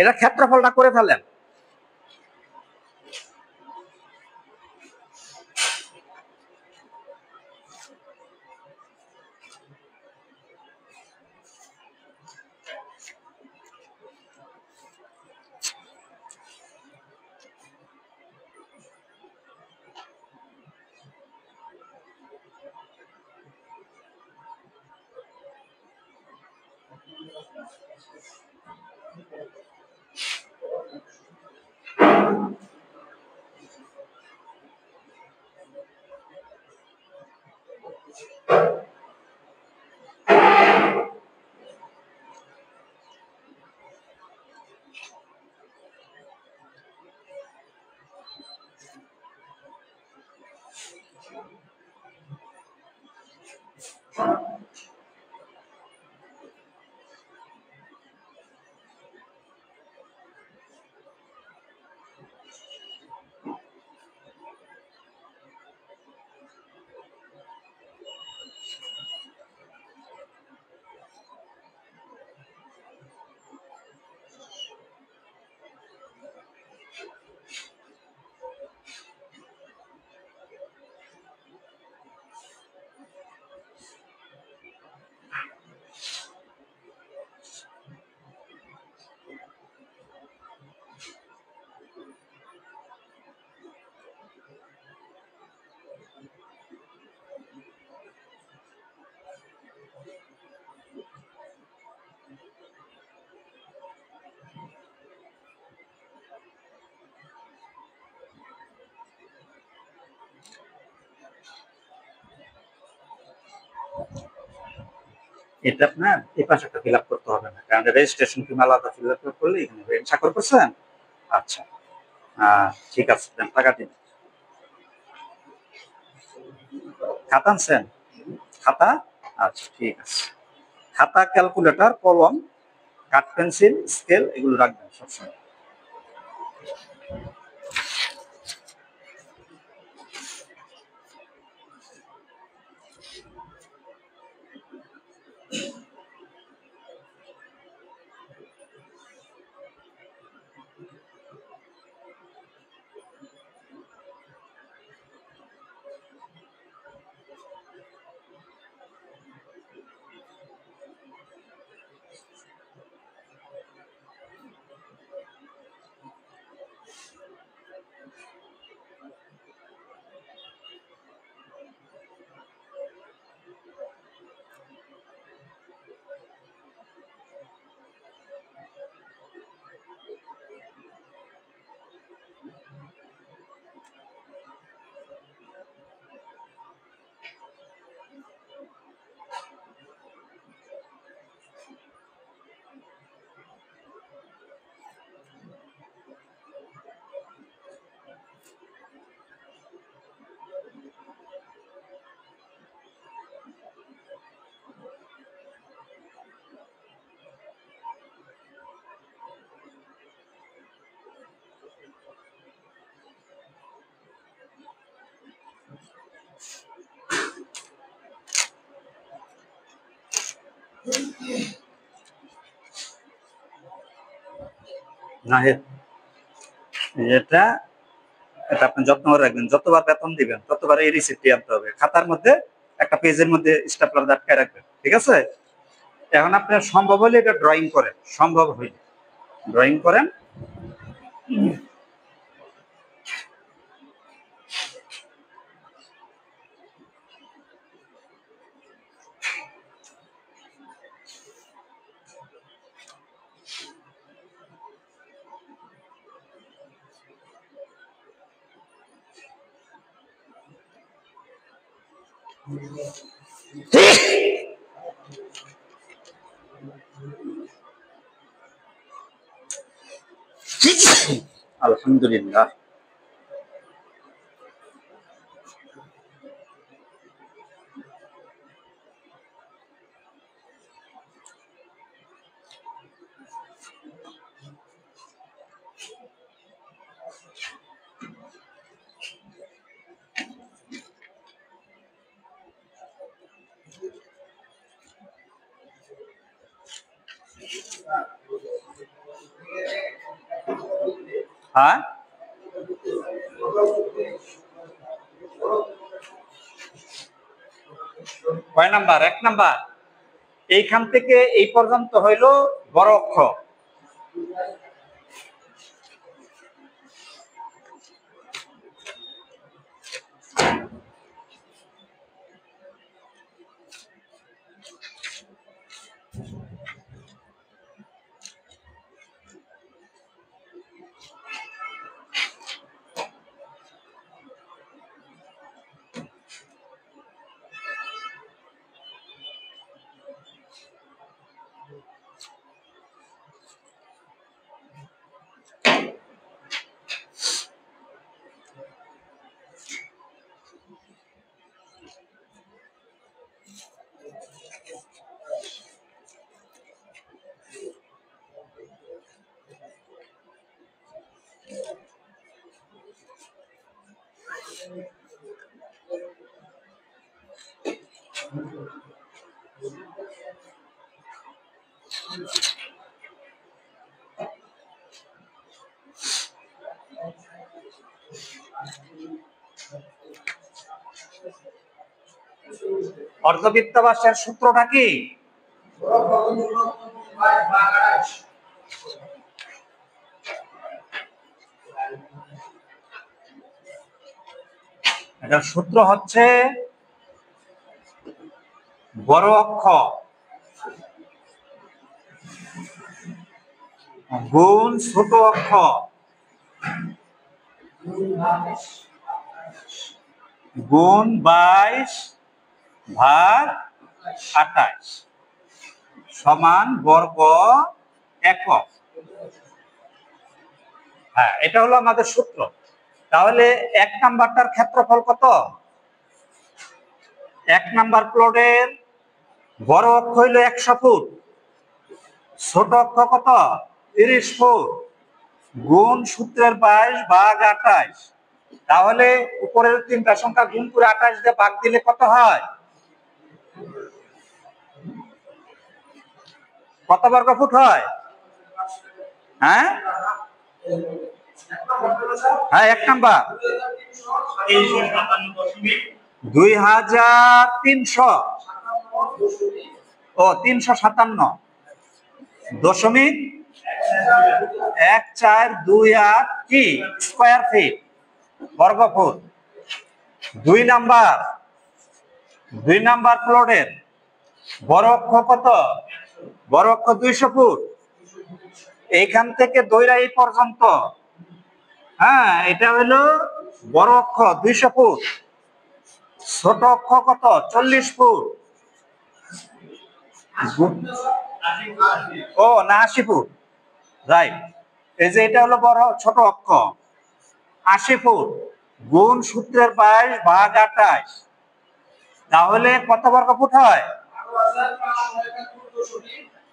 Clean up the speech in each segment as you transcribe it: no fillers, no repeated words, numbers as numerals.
এটা ক্ষেত্রফলটা করে ফেলেন। এটা আপনার এই পাশটা ফিল আপ করতে হবে না, কারণ রেজিস্ট্রেশন ফি আলাদা ফিল আপ করলে এখানে স্বাক্ষর করছেন। আচ্ছা, ঠিক আছে, টাকা দিন। খাতা আনছেন? খাতা, আচ্ছা ঠিক আছে। খাতা, ক্যালকুলেটর, কলম, কাঠ, পেন্সিল, স্কেল এগুলো রাখবেন সবসময়। না, এটা এটা আপনি যত্ন করে রাখবেন, যতবার বেতন দিবেন ততবার এই রিসিপ্টটি আনতে হবে। খাতার মধ্যে একটা পেজের মধ্যে স্টেপলার আটকায় রাখবেন, ঠিক আছে? এখন আপনার সম্ভব হলে এটা ড্রয়িং করেন, সম্ভব হইলে ড্রয়িং করেন। আলহামদুলিল্লাহ। হ্যাঁ, কয় নাম্বার? 1 নাম্বার। এইখান থেকে এই পর্যন্ত হইল বড় অক্ষর। অর্ধবৃত্তাকাশের সূত্রটা কি? এটার সূত্র হচ্ছে বড় অক্ষর গুণ ছোট অক্ষর গুণ 22 ভাগ 28 সমান বর্গ একক। হ্যাঁ, এটা হলো আমাদের সূত্র। তাহলে 1 নাম্বারটার ক্ষেত্রফল কত? 1 নাম্বার প্লটের বড় অক্ষ হইল 100 ফুট, ছোট অক্ষ কত? 30 ফুট, গুণ সূত্রের 22 ভাগ 28। তাহলে উপরের তিনটা সংখ্যা গুণ করে 28 দিয়ে ভাগ দিলে কত হয়? কত বর্গ ফুট হয়? হ্যাঁ হ্যাঁ, 1 নাম্বার 2300 ও 357.1428 কি স্কয়ার ফিট, বর্গ ফুট। 2 নাম্বার প্লটের বড় অক্ষ কত? বড় অক্ষ 200 ফুট, এইখান থেকে দইরা এই পর্যন্ত। হ্যাঁ, এটা হলো বড় অক্ষ 200 ফুট, ছোট অক্ষ কত? 40 ফুট। ও না, 80 ফুট, রাইট। এই যে এটা হলো বড় ছোট অক্ষ 80 ফুট, গুণ সূত্রের 22 ভাগ 28। তাহলে কত বর্গ ফুট হয়?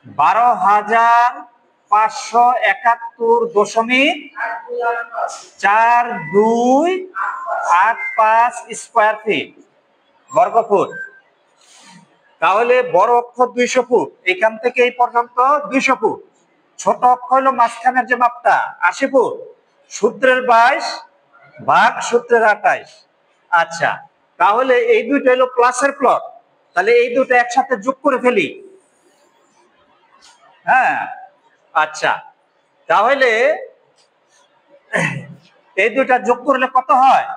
12,571.4285 স্কয়ার ফিট, বর্গ ফুট। তাহলে বড় অক্ষ 200 ফুট, এখান থেকে এই পর্যন্ত 200 ফুট, ছোট অক্ষ হলো মাঝখানের যে মাপটা 80 ফুট, সূত্রের 22 ভাগ সূত্রের 28। আচ্ছা, তাহলে এই দুইটা হলো প্লাসের প্লট, তাহলে এই দুটো একসাথে যোগ করে ফেলি। হ্যাঁ, আচ্ছা, তাহলে এই দুইটা যোগ করলে কত হয়?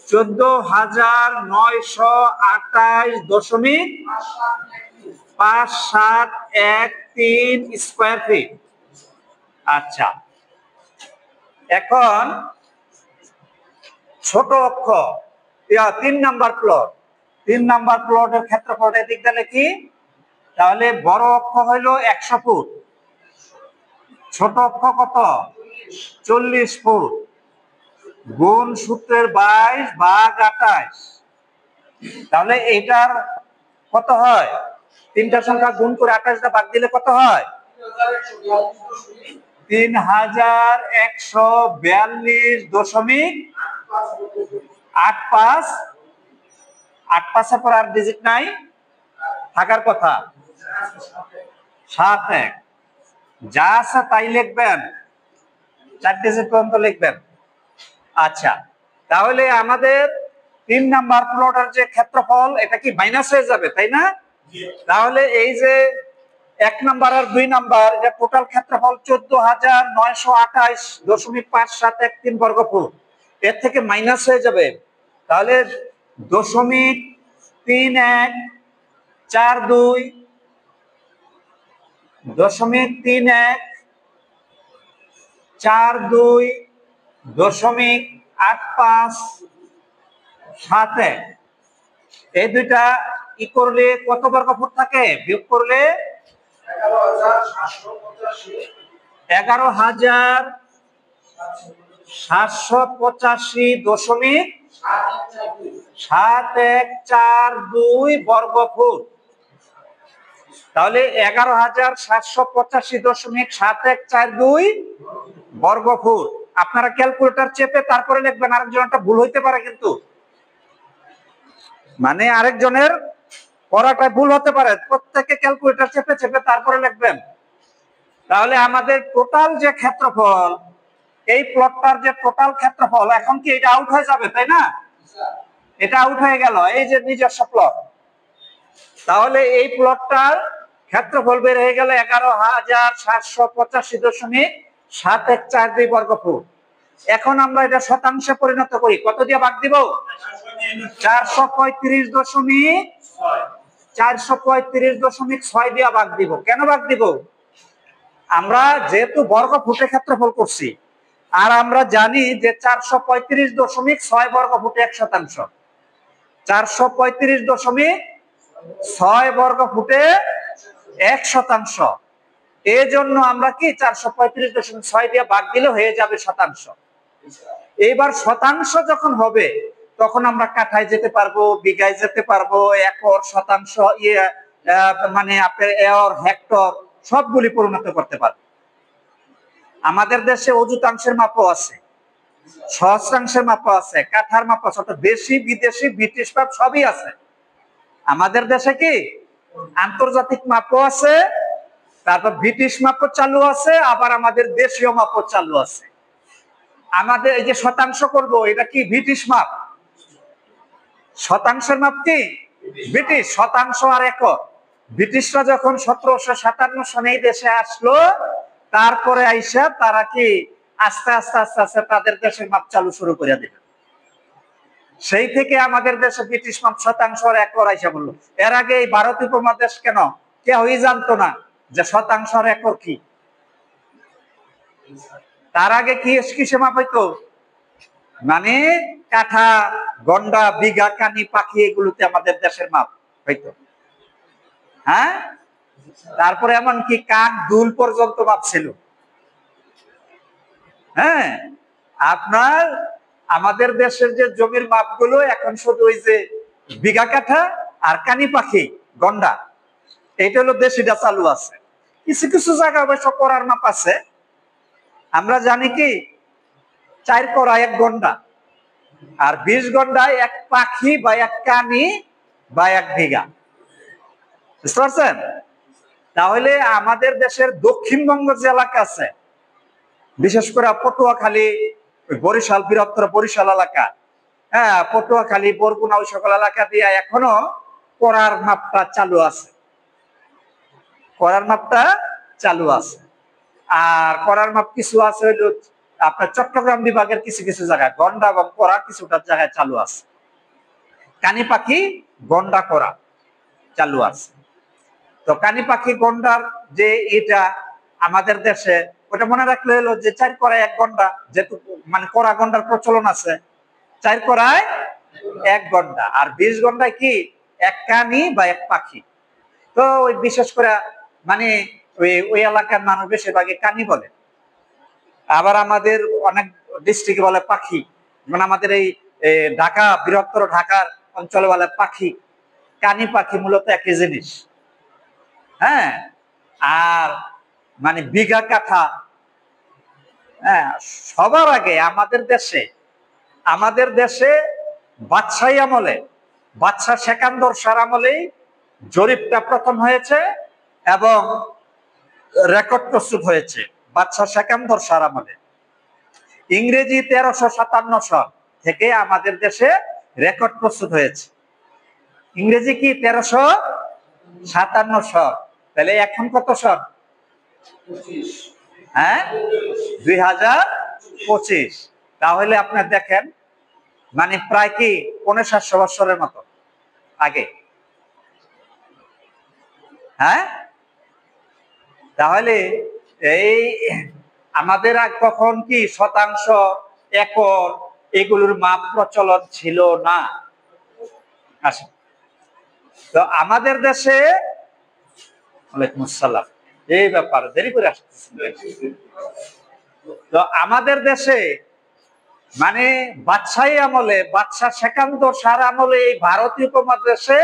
14,928.5713 স্কয়ার ফিট। আচ্ছা, এখন ছোট অক্ষ 3 নাম্বার প্লট, 3 নাম্বার প্লটের ক্ষেত্রফল এদিক দিয়ে লিখি। তাহলে বড় অক্ষ হইল 100 ফুট, ছোট অক্ষ কত? 40 ফুট, গুণ সূত্রের 22 ভাগ 28। তাহলে এইটার কত হয়? তিনটা সংখ্যা গুণ করে 28 দিয়ে ভাগ দিলে কত হয়? 3142.85। 8 পর আর ডিজিট নাই, থাকার কথা 71। যা আছে তাই লিখবেন, 4 ডিজিট পর্যন্ত লিখবেন। আচ্ছা, তাহলে আমাদের 3 নাম্বার প্লটের যে ক্ষেত্রফল এটা কি মাইনাস হয়ে যাবে, তাই না? তাহলে এই যে 1 নাম্বার আর 2 নাম্বার, এটা টোটাল ক্ষেত্রফল 14,928.5713 বর্গ ফুট, এর থেকে মাইনাস হয়ে যাবে। তাহলে 0.3142 0.42.8571 এই দুইটা ই করলে কত বর্গ ফুট থাকে? বিয়োগ করলে 11,785.7142 বর্গ ফুট। তাহলে 11,785.7142 বর্গ ফুট। আপনারা ক্যালকুলেটর চেপে তারপরে লিখবেন, আরেকজনটা ভুল হইতে পারে কিন্তু, মানে আরেকজনের পড়াটা ভুল হতে পারে, প্রত্যেকে ক্যালকুলেটর চেপে চেপে তারপরে লিখবেন। তাহলে আমাদের টোটাল যে ক্ষেত্রফল, এই প্লটটার যে টোটাল ক্ষেত্রফল, এখন কি এটা আউট হয়ে যাবে, তাই না? এটা আউট হয়ে গেল, এই যে নিজস্ব প্লট। তাহলে এই প্লটটার ক্ষেত্রফল বের হয়ে গেল 11,785.7142 বর্গ ফুট। এখন আমরা এটা শতাংশে পরিণত করি, কত দিয়ে ভাগ দিব? 435.6 দিয়ে ভাগ দিব। কেন ভাগ দিব? আমরা যেহেতু বর্গ ফুটে ক্ষেত্রফল করছি, আর আমরা জানি যে 435.6 বর্গ ফুটে 1%। 435.6 বর্গ ফুটে 1%। এই জন্য আমরা কি 435.6 দিয়ে ভাগ দিলে হয়ে যাবে শতাংশ। এইবার শতাংশ যখন হবে তখন আমরা কাঠায় যেতে পারবো, বিঘায় যেতে পারবো, একর, শতাংশ, মানে আপনার এর, হেক্টর সবগুলি পরিণত করতে পারবো। আমাদের দেশে অযুতাংশের মাপও আছে, সহস্রাংশের মাপও আছে, কাঠার মাপ আছে, অর্থাৎ দেশি বিদেশি ব্রিটিশ মাপ সবই আছে। আমাদের দেশে কি আন্তর্জাতিক মাপও আছে, তারপর ব্রিটিশ মাপও চালু আছে, আবার আমাদের দেশীয় মাপও চালু আছে। আমাদের এই যে শতাংশ করব, এটা কি ব্রিটিশ মাপ? শতাংশের মাপ কি ব্রিটিশ? শতাংশ আর একক। ব্রিটিশরা যখন 1757 সনে এই দেশে আসলো, তারপরে আইসা তারা কি আস্তে আস্তে আস্তে আস্তে তাদের দেশের মাপ চালু শুরু করে দিল। সেই থেকে আমাদের দেশে ব্রিটিশ মাপ শতাংশ আর একর আইসা বললো। এর আগে এই ভারত উপমহাদেশ কেন কেউই জানতো না যে শতাংশ আর একর কি। তার আগে কি কিসে মাপ হইতো? মানে কাঠা, গন্ডা, বিঘা, কানি, পাখি, এগুলোতে আমাদের দেশের মাপ হইতো। হ্যাঁ, তারপরে এমনকি কাক, দুল পর্যন্ত মাপ ছিল। হ্যাঁ, আপনার আমাদের দেশের যে জমির মাপগুলো এখন শুধু ওই যে বিঘা, কাঠা আর কানি, পাখি, গন্ডা, এটা হলো দেশিটা চালু আছে। কিছু কিছু জায়গা অবশ্য করার মাপ আছে। আমরা জানি কি 4 করা 1 গন্ডা, আর 20 গন্ডায় 1 পাখি বা 1 কানি বা 1 বিঘা। বুঝতে পারছেন? তাহলে আমাদের দেশের দক্ষিণবঙ্গ যে এলাকা আছে, বিশেষ করে পটুয়াখালী, বরিশাল, বৃহত্তর বরিশাল এলাকা, হ্যাঁ, পটুয়াখালী, বরগুনা, ওই সকল এলাকা দিয়ে এখনো করার মাপটা চালু আছে। করার মাপটা চালু আছে। আর করার মাপ কিছু আছে হইলো আপনার চট্টগ্রাম বিভাগের কিছু কিছু জায়গায় গন্ডা এবং করা কিছুটা জায়গায় চালু আছে। কানি, পাখি, গন্ডা, করা চালু আছে। তো কানি, পাখি, গন্ডার যে এটা আমাদের দেশে, ওটা মনে রাখলে হলো যে 4 করায় 1 গন্ডা, যেহেতু মানে করা গন্ডার প্রচলন আছে, 4 করায় 1 গন্ডা, আর 20 গন্ডায় কি 1 কানি বা 1 পাখি। তো ওই বিশেষ করে মানে ওই এলাকার মানুষ বেশিরভাগই কানি বলে। আবার আমাদের অনেক ডিস্ট্রিক্টে বলে পাখি, মানে আমাদের এই ঢাকা, বৃহত্তর ঢাকার অঞ্চলে বলে পাখি। কানি, পাখি মূলত একই জিনিস। হ্যাঁ, আর মানে বিঘা, কাঠা, হ্যাঁ, সবার আগে আমাদের দেশে বাদশাহী আমলে, বাদশাহ সেকান্দর শাহর আমলেই জরিপটা প্রথম হয়েছে, এবং রেকর্ড প্রস্তুত হয়েছে বাদশাহ সেকান্দর শাহর আমলে। ইংরেজি 1357 সন থেকে আমাদের দেশে রেকর্ড প্রস্তুত হয়েছে। ইংরেজি কি 1357 সন, তাহলে এখন কত সন? হ্যাঁ, 2025। তাহলে আপনার দেখেন মানে প্রায় কি 750 বছরের মতো আগে। হ্যাঁ, তাহলে এই আমাদের তখন কি শতাংশ, একর এগুলোর মাপ প্রচলন ছিল না। আচ্ছা, তো আমাদের দেশে, ওয়ালাইকুম আসসালাম, এই ব্যাপার দেরি করে আসতেছে। তো আমাদের দেশে মানে বাদশাহী আমলে, বাদশাহ সেকান্দর শাহর আমলে এই ভারতীয় উপমহাদেশে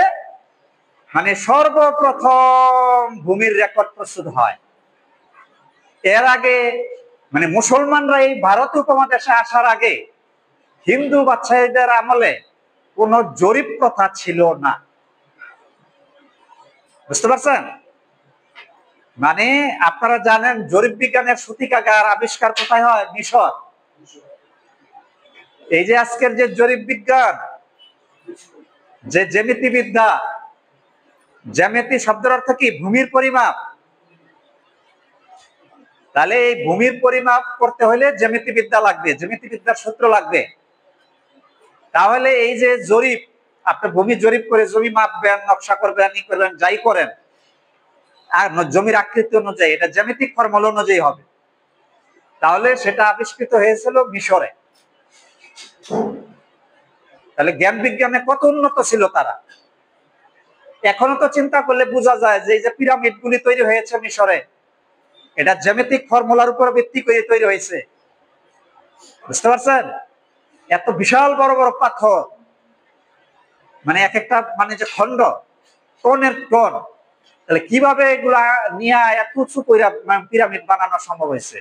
মানে সর্বপ্রথম ভূমির রেকর্ড প্রস্তুত হয়। এর আগে মানে মুসলমানরা এই ভারত উপমহাদেশে আসার আগে হিন্দু বাদশাহীদের আমলে কোন জরিপ প্রথা ছিল না। বুঝতে পারছেন? মানে আপনারা জানেন জরিপ বিজ্ঞানের সূতিকাগার আবিষ্কার কোথায় হয়? মিশর। এই যে আজকের যে জরিপ বিজ্ঞান, যে জ্যামিতি বিদ্যা, জ্যামিতি শব্দের অর্থ কি? ভূমির পরিমাপ। তাহলে এই ভূমির পরিমাপ করতে হলে জ্যামিতি বিদ্যা লাগবে, জ্যামিতি বিদ্যার সূত্র লাগবে। তাহলে এই যে জরিপ, আপনি ভূমি জরিপ করে জমি মাপবেন, নকশা করবেন, ই করবেন, যাই করেন, আর জমির আকৃতি অনুযায়ী এটা জ্যামিতিক ফর্মুলা অনুযায়ী হবে। তাহলে সেটা আবিষ্কৃত হয়েছিল মিশরে। তাহলে জ্ঞান বিজ্ঞানে কত উন্নত ছিল তারা। এখনো তো চিন্তা করলে বোঝা যায় যে এই যে পিরামিড গুলি তৈরি হয়েছে মিশরে, এটা জ্যামিতিক ফর্মুলার উপর ভিত্তি করে তৈরি হয়েছে। বুঝতে পারছেন? এত বিশাল বড় বড় পাথর, মানে এক একটা মানে যে খন্ড, টনের টন, তাহলে কিভাবে এগুলা নিয়ে এত উঁচু করে পিরামিড বানানো সম্ভব হয়েছে?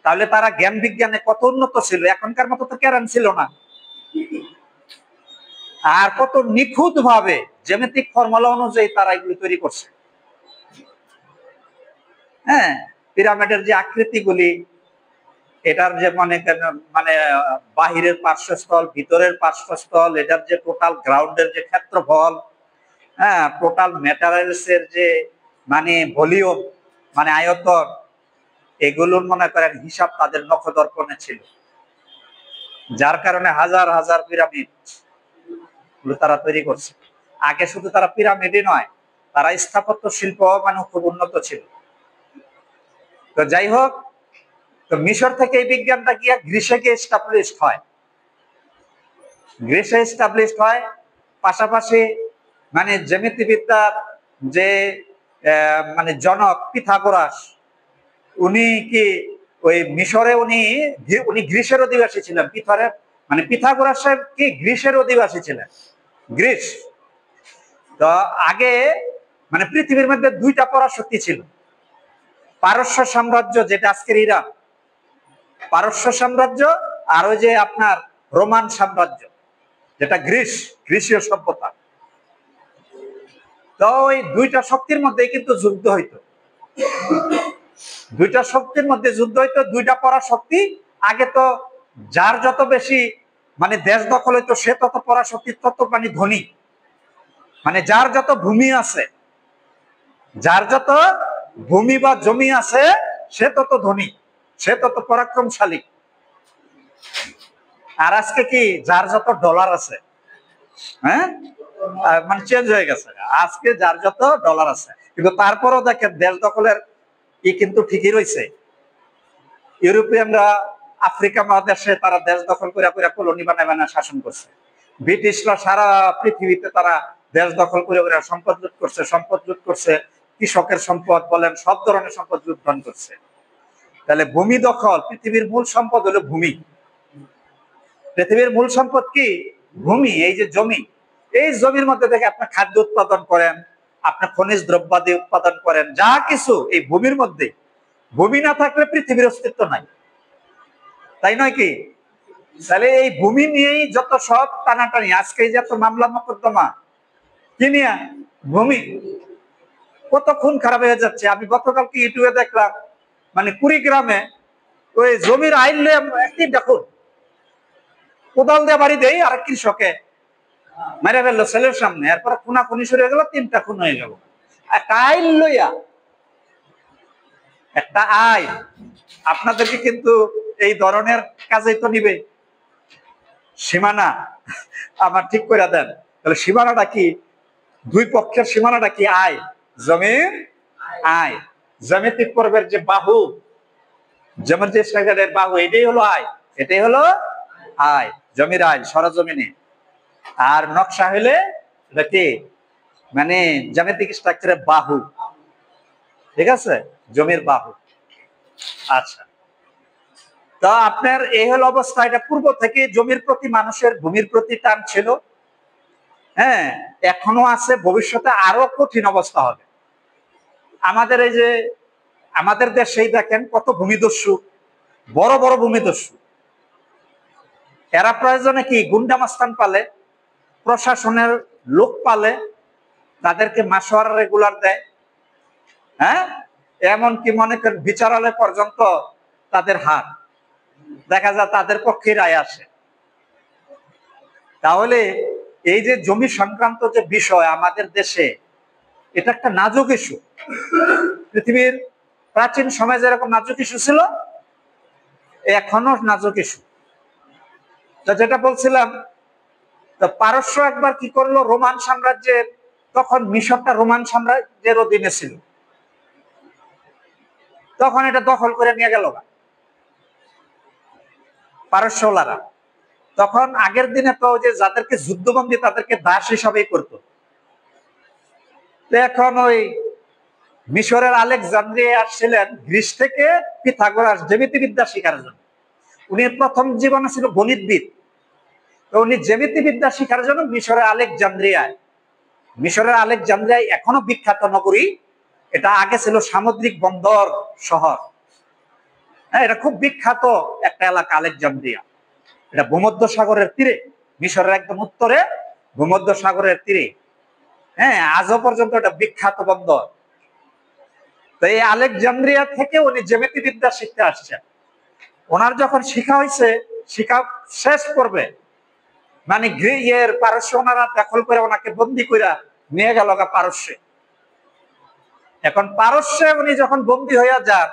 তাহলে তারা জ্ঞান বিজ্ঞানে কত উন্নত ছিল, এখনকার মতো তো কেরান ছিল না। আর কত নিখুঁত ভাবে জ্যামিতিক ফর্মুলা অনুযায়ী তারা এগুলি তৈরি করছে। হ্যাঁ, পিরামিডের যে আকৃতিগুলি, এটার যে মানে বাহিরের পার্শ্বস্থল, ভিতরের পার্শ্বস্থল, এটার যে টোটাল গ্রাউন্ডের যে ক্ষেত্রফল, হ্যাঁ, টোটাল ম্যাটেরিয়ালস এর যে মানে ভলিউম, মানে আয়তন, এগুলোর মনে করেন হিসাব তাদের নখদর্পণে ছিল। যার কারণে হাজার হাজার পিরামিড তারা তৈরি করছে। আগে শুধু তারা পিরামিডই নয়, তারা স্থাপত্য শিল্প মানে খুব উন্নত ছিল। তো যাই হোক, তো মিশর থেকে এই বিজ্ঞানটা গিয়ে গ্রিসে গিয়ে এস্টাবলিশড হয়। গ্রিসে এস্টাবলিশড হয়, পাশাপাশি মানে জ্যামিতিবিদ্যার যে মানে জনক পিথাগোরাস, উনি কি ওই মিশরে উনি গ্রিসের অধিবাসী ছিলেন। মানে পিথাগোরাস সাহেব কি গ্রিসের অধিবাসী ছিলেন, গ্রিস। তো আগে মানে পৃথিবীর মধ্যে দুইটা পরাশক্তি ছিল, পারস্য সাম্রাজ্য যেটা আজকের ইরান, পারস্য সাম্রাজ্য, আর ওই যে আপনার রোমান সাম্রাজ্য যেটা গ্রিসীয় সভ্যতা। তো ওই দুইটা শক্তির মধ্যে কিন্তু যুদ্ধ হইতো, দুইটা শক্তির মধ্যে যুদ্ধ হইতো, দুইটা পরাশক্তি। আগে তো যার যত বেশি মানে দেশ দখল হইতো সে তত পরাশক্তির তত মানে ধনী, মানে যার যত ভূমি আছে, যার যত ভূমি বা জমি আছে সে তত ধনী, সে তত পরাক্রমশালী। আর আজকে কি যার যত ডলার আছে, হ্যাঁ, মানে চেঞ্জ হয়ে গেছে। আজকে যার যত ডলার আছে, কিন্তু তারপরেও দেখেন দেশ দখলের কি কিন্তু ঠিকই রয়েছে। ইউরোপিয়ানরা আফ্রিকা মহাদেশে তারা দেশ দখল করে কলোনি বানায় বানায় শাসন করছে। ব্রিটিশরা সারা পৃথিবীতে তারা দেশ দখল করে সম্পদ লুট করছে, সম্পদ লুট করছে, কৃষকের সম্পদ বলেন, সব ধরনের সম্পদ লুণ্ঠন করছে। তাহলে ভূমি দখল, পৃথিবীর মূল সম্পদ হলো ভূমি। পৃথিবীর মূল সম্পদ কি? ভূমি। এই যে জমি, এই জমির মধ্যে থেকে আপনি খাদ্য উৎপাদন করেন, আপনি খনিজ দ্রব্যাদি উৎপাদন করেন, যা কিছু এই ভূমির মধ্যে। ভূমি না থাকলে পৃথিবীর অস্তিত্ব নাই, তাই নয় কি? তাহলে এই ভূমি নিয়েই যত সব টানাটানি, আজকে যত মামলা মোকদ্দমা কি নিয়ে? ভূমি। কত খুন খারাপ হয়ে যাচ্ছে। আমি গতকালকে ইউটিউবে দেখলাম, মানে কুড়িগ্রামে ওই জমির আইন একটি দেখুন, কোদাল দিয়ে বাড়ি দেয় আর কৃষকে মেরে ফেললো ছেলের সামনে, এরপরে খুনাখুনি শুরু হয়ে গেল, 3টা খুন হয়ে গেল। একটা আইন লইয়া, একটা আইন। আপনাদেরকে কিন্তু এই ধরনের কাজেই তো নিবে। সীমানা আমার ঠিক করে দেন, তাহলে সীমানাটা কি? দুই পক্ষের সীমানাটা কি? আয়, জমির আয়, জ্যামিতিক পর্বের যে বাহু, জমির যে স্ট্রাকচারের বাহু, এটাই হলো আয়, এটাই হলো আয়, জমির আয় সরজমিনে। আর নকশা হইলে এটা কি, মানে জ্যামিতিক স্ট্রাকচারের বাহু, ঠিক আছে, জমির বাহু। আচ্ছা, তো আপনার এই হলো অবস্থা। এটা পূর্ব থেকে জমির প্রতি মানুষের, ভূমির প্রতি টান ছিল, হ্যাঁ, এখনো আছে, ভবিষ্যতে আরো কঠিন অবস্থা হবে। আমাদের এই যে আমাদের দেশেই দেখেন কত ভূমিদস্যু, বড় বড় ভূমিদস্যু, এরা প্রয়োজনে কি গুন্ডামাস্তান পালে, প্রশাসনের লোক পালে, তাদেরকে মাসোয়ারা রেগুলার দেয়, হ্যাঁ, এমনকি মনে করেন বিচারালয় পর্যন্ত তাদের হাত, দেখা যায় তাদের পক্ষে রায় আসে। তাহলে এই যে জমি সংক্রান্ত যে বিষয় আমাদের দেশে, এটা একটা নাজুক ইস্যু। পৃথিবীর প্রাচীন সময়ে যেরকম নাজুক ইস্যু ছিল, এখনো নাজুক ইস্যু। তো যেটা বলছিলাম, তো পারস্য একবার কি করলো, রোমান সাম্রাজ্যের, তখন মিশরটা রোমান সাম্রাজ্যের অধীনে ছিল, তখন এটা দখল করে নিয়ে গেল পারস্যলারা। তখন আগের দিনে তো যে যাদেরকে যুদ্ধবন্দী তাদেরকে দাস হিসাবেই করতো। এখন ওই মিশরের আলেকজান্দ্রিয়া আসছিলেন গ্রিস থেকে পিথাগোরাস জ্যামিতিবিদ্যা শিখার জন্য। উনি প্রথম জীবনে ছিল গণিতবিদ, তো উনি জ্যামিতিবিদ্যা শিখার জন্য মিশরের আলেকজান্দ্রিয়ায় এখনো বিখ্যাত নগরী। এটা আগে ছিল সামুদ্রিক বন্দর শহর, হ্যাঁ, এটা খুব বিখ্যাত একটা এলাকা আলেকজান্দ্রিয়া। এটা ভূমধ্যসাগরের তীরে, মিশরের একদম উত্তরে ভূমধ্যসাগরের তীরে, হ্যাঁ, আজও পর্যন্ত এটা বিখ্যাত বন্দর। তো এই আলেকজান্দ্রিয়া থেকে উনি জ্যামিতিবিদ্যা শিখতে আসছেন। ওনার যখন শিখা হয়েছে, শিখা শেষ করবে, মানে পারস্য ওনারা দখল করে ওনাকে বন্দি করে নিয়ে গেল পারস্যে। এখন পারস্যে উনি যখন বন্দি হইয়া যান,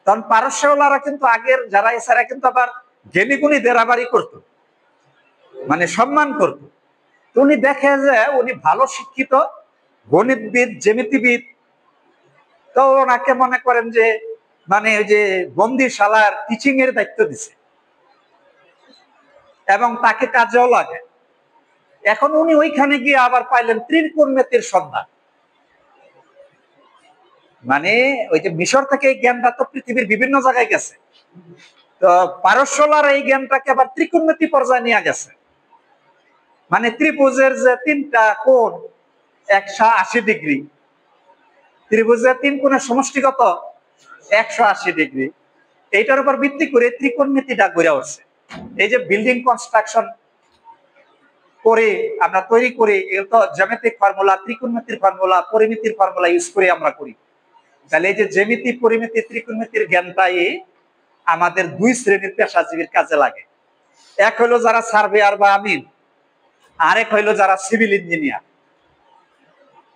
তখন পারস্যওয়ালারা কিন্তু আগের যারা এছাড়া কিন্তু আবার জ্ঞানী গুণী দেরাবারি করতো, মানে সম্মান করত। উনি দেখে যে উনি ভালো শিক্ষিত গণিতবিদ, জ্যামিতিবিদ, তো ওনাকে মনে করেন যে মানে ওই যে বন্দিশালার টিচিং এর দায়িত্ব দিছে এবং তাকে কাজেও লাগে। এখন উনি ওইখানে গিয়ে আবার পাইলেন ত্রিকোণমিতির সন্ধান। মানে ওই যে মিশর থেকে এই জ্ঞানটা তো পৃথিবীর বিভিন্ন জায়গায় গেছে, তো পারস্যলার এই জ্ঞানটাকে আবার ত্রিকোণমিতি পর্যায়ে নিয়ে গেছে। মানে ত্রিভুজের যে 3টা কোণ 180 ডিগ্রি, ত্রিভুজের 3 কোণের সমষ্টিগত 180 ডিগ্রি, এইটার উপর ভিত্তি করে ত্রিকোণমিতিটা গড়ে উঠছে। এই যে বিল্ডিং কনস্ট্রাকশন করে আমরা তৈরি করি, এগুলো তো জ্যামিতিক ফর্মুলা, ত্রিকোণমিতির ফর্মুলা, পরিমিতির ফর্মুলা ইউজ করে আমরা করি। তাহলে এই যে জ্যামিতি, পরিমিতি, ত্রিকোণমিতির জ্ঞানটাই আমাদের 2 শ্রেণীর পেশাজীবীর কাজে লাগে। এক হইলো যারা সার্ভেয়ার বা আমিন, আরেক হইলো যারা সিভিল ইঞ্জিনিয়ার।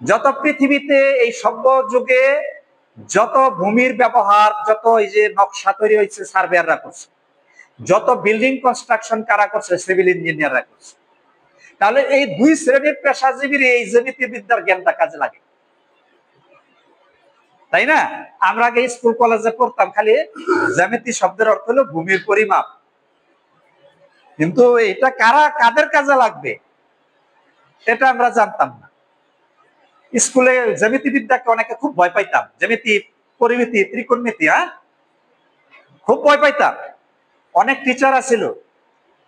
যত পৃথিবীতে এই সভ্য যুগে যত ভূমির ব্যবহার, যত এই যে নকশা তৈরি হয়েছে সার্ভেয়াররা করছে, যত বিল্ডিং কনস্ট্রাকশন কারা করছে সিভিল ইঞ্জিনিয়াররা করছে। তাহলে এই 2 শ্রেণীর পেশাজীবীর এই জ্যামিতিবিদ্যার জ্ঞানটা কাজে লাগে, তাই না? আমরা আগে স্কুল কলেজে পড়তাম খালি জ্যামিতি শব্দের অর্থ হলো ভূমির পরিমাপ, কিন্তু এটা কাদের কাজে লাগবে এটা আমরা জানতাম না। স্কুলে জ্যামিতিবিদ্যাকে অনেকে খুব ভয় পাইতাম, জ্যামিতি, পরিমিতি, ত্রিকোণমিতি, হ্যাঁ, খুব ভয় পাইতাম। অনেক টিচার ছিল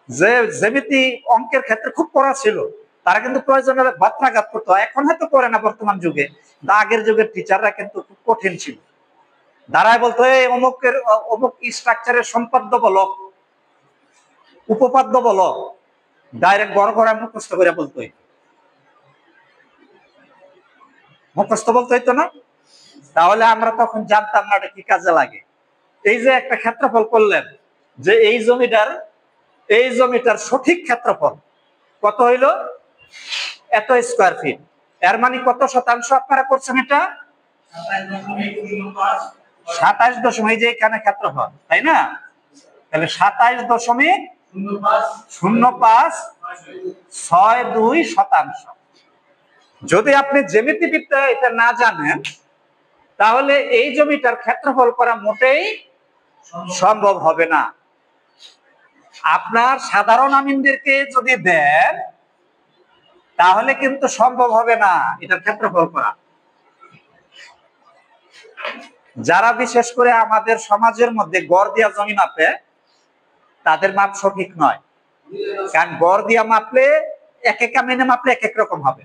যে জ্যামিতি অঙ্কের ক্ষেত্রে খুব পড়া ছিল, তারা কিন্তু প্রয়োজনে বাত্রাঘাত করতো। এখন হয়তো করে না বর্তমান যুগে, আগের যুগের টিচাররা কিন্তু খুব কঠিন ছিল। দাঁড়ায় বলতো এই অমুকের অমুক স্ট্রাকচারের সম্পাদ্য বলো, উপপাদ্য বলো, ডাইরেক্ট বড় করে মুখস্থ করে বলতোই। মুখস্থ বলতে হইতো না? তাহলে আমরা তখন জানতাম না এটা কি কাজে লাগে। এই যে একটা ক্ষেত্রফল করলেন, যে এই জমিটার সঠিক ক্ষেত্রফল কত হইল, এত স্কোয়ার ফিট। এর মানে কত শতাংশ আপনারা করছেন এটা? 27 যে এখানে ক্ষেত্রফল, তাই না? তাহলে 27.0562 যদি আপনি জ্যামিতিবিদ্যা এটা না জানেন, তাহলে এই জমিটার ক্ষেত্রফল করা মোটেই সম্ভব হবে না। আপনার সাধারণ আমিনদেরকে যদি দেন, তাহলে কিন্তু সম্ভব হবে না এটার ক্ষেত্রফল করা। যারা বিশেষ করে আমাদের সমাজের মধ্যে গড় দিয়া জমি মাপে, তাদের মাপ সঠিক নয়। কারণ গড় দিয়া মাপলে এক এক আমিনে মাপলে এক এক রকম হবে।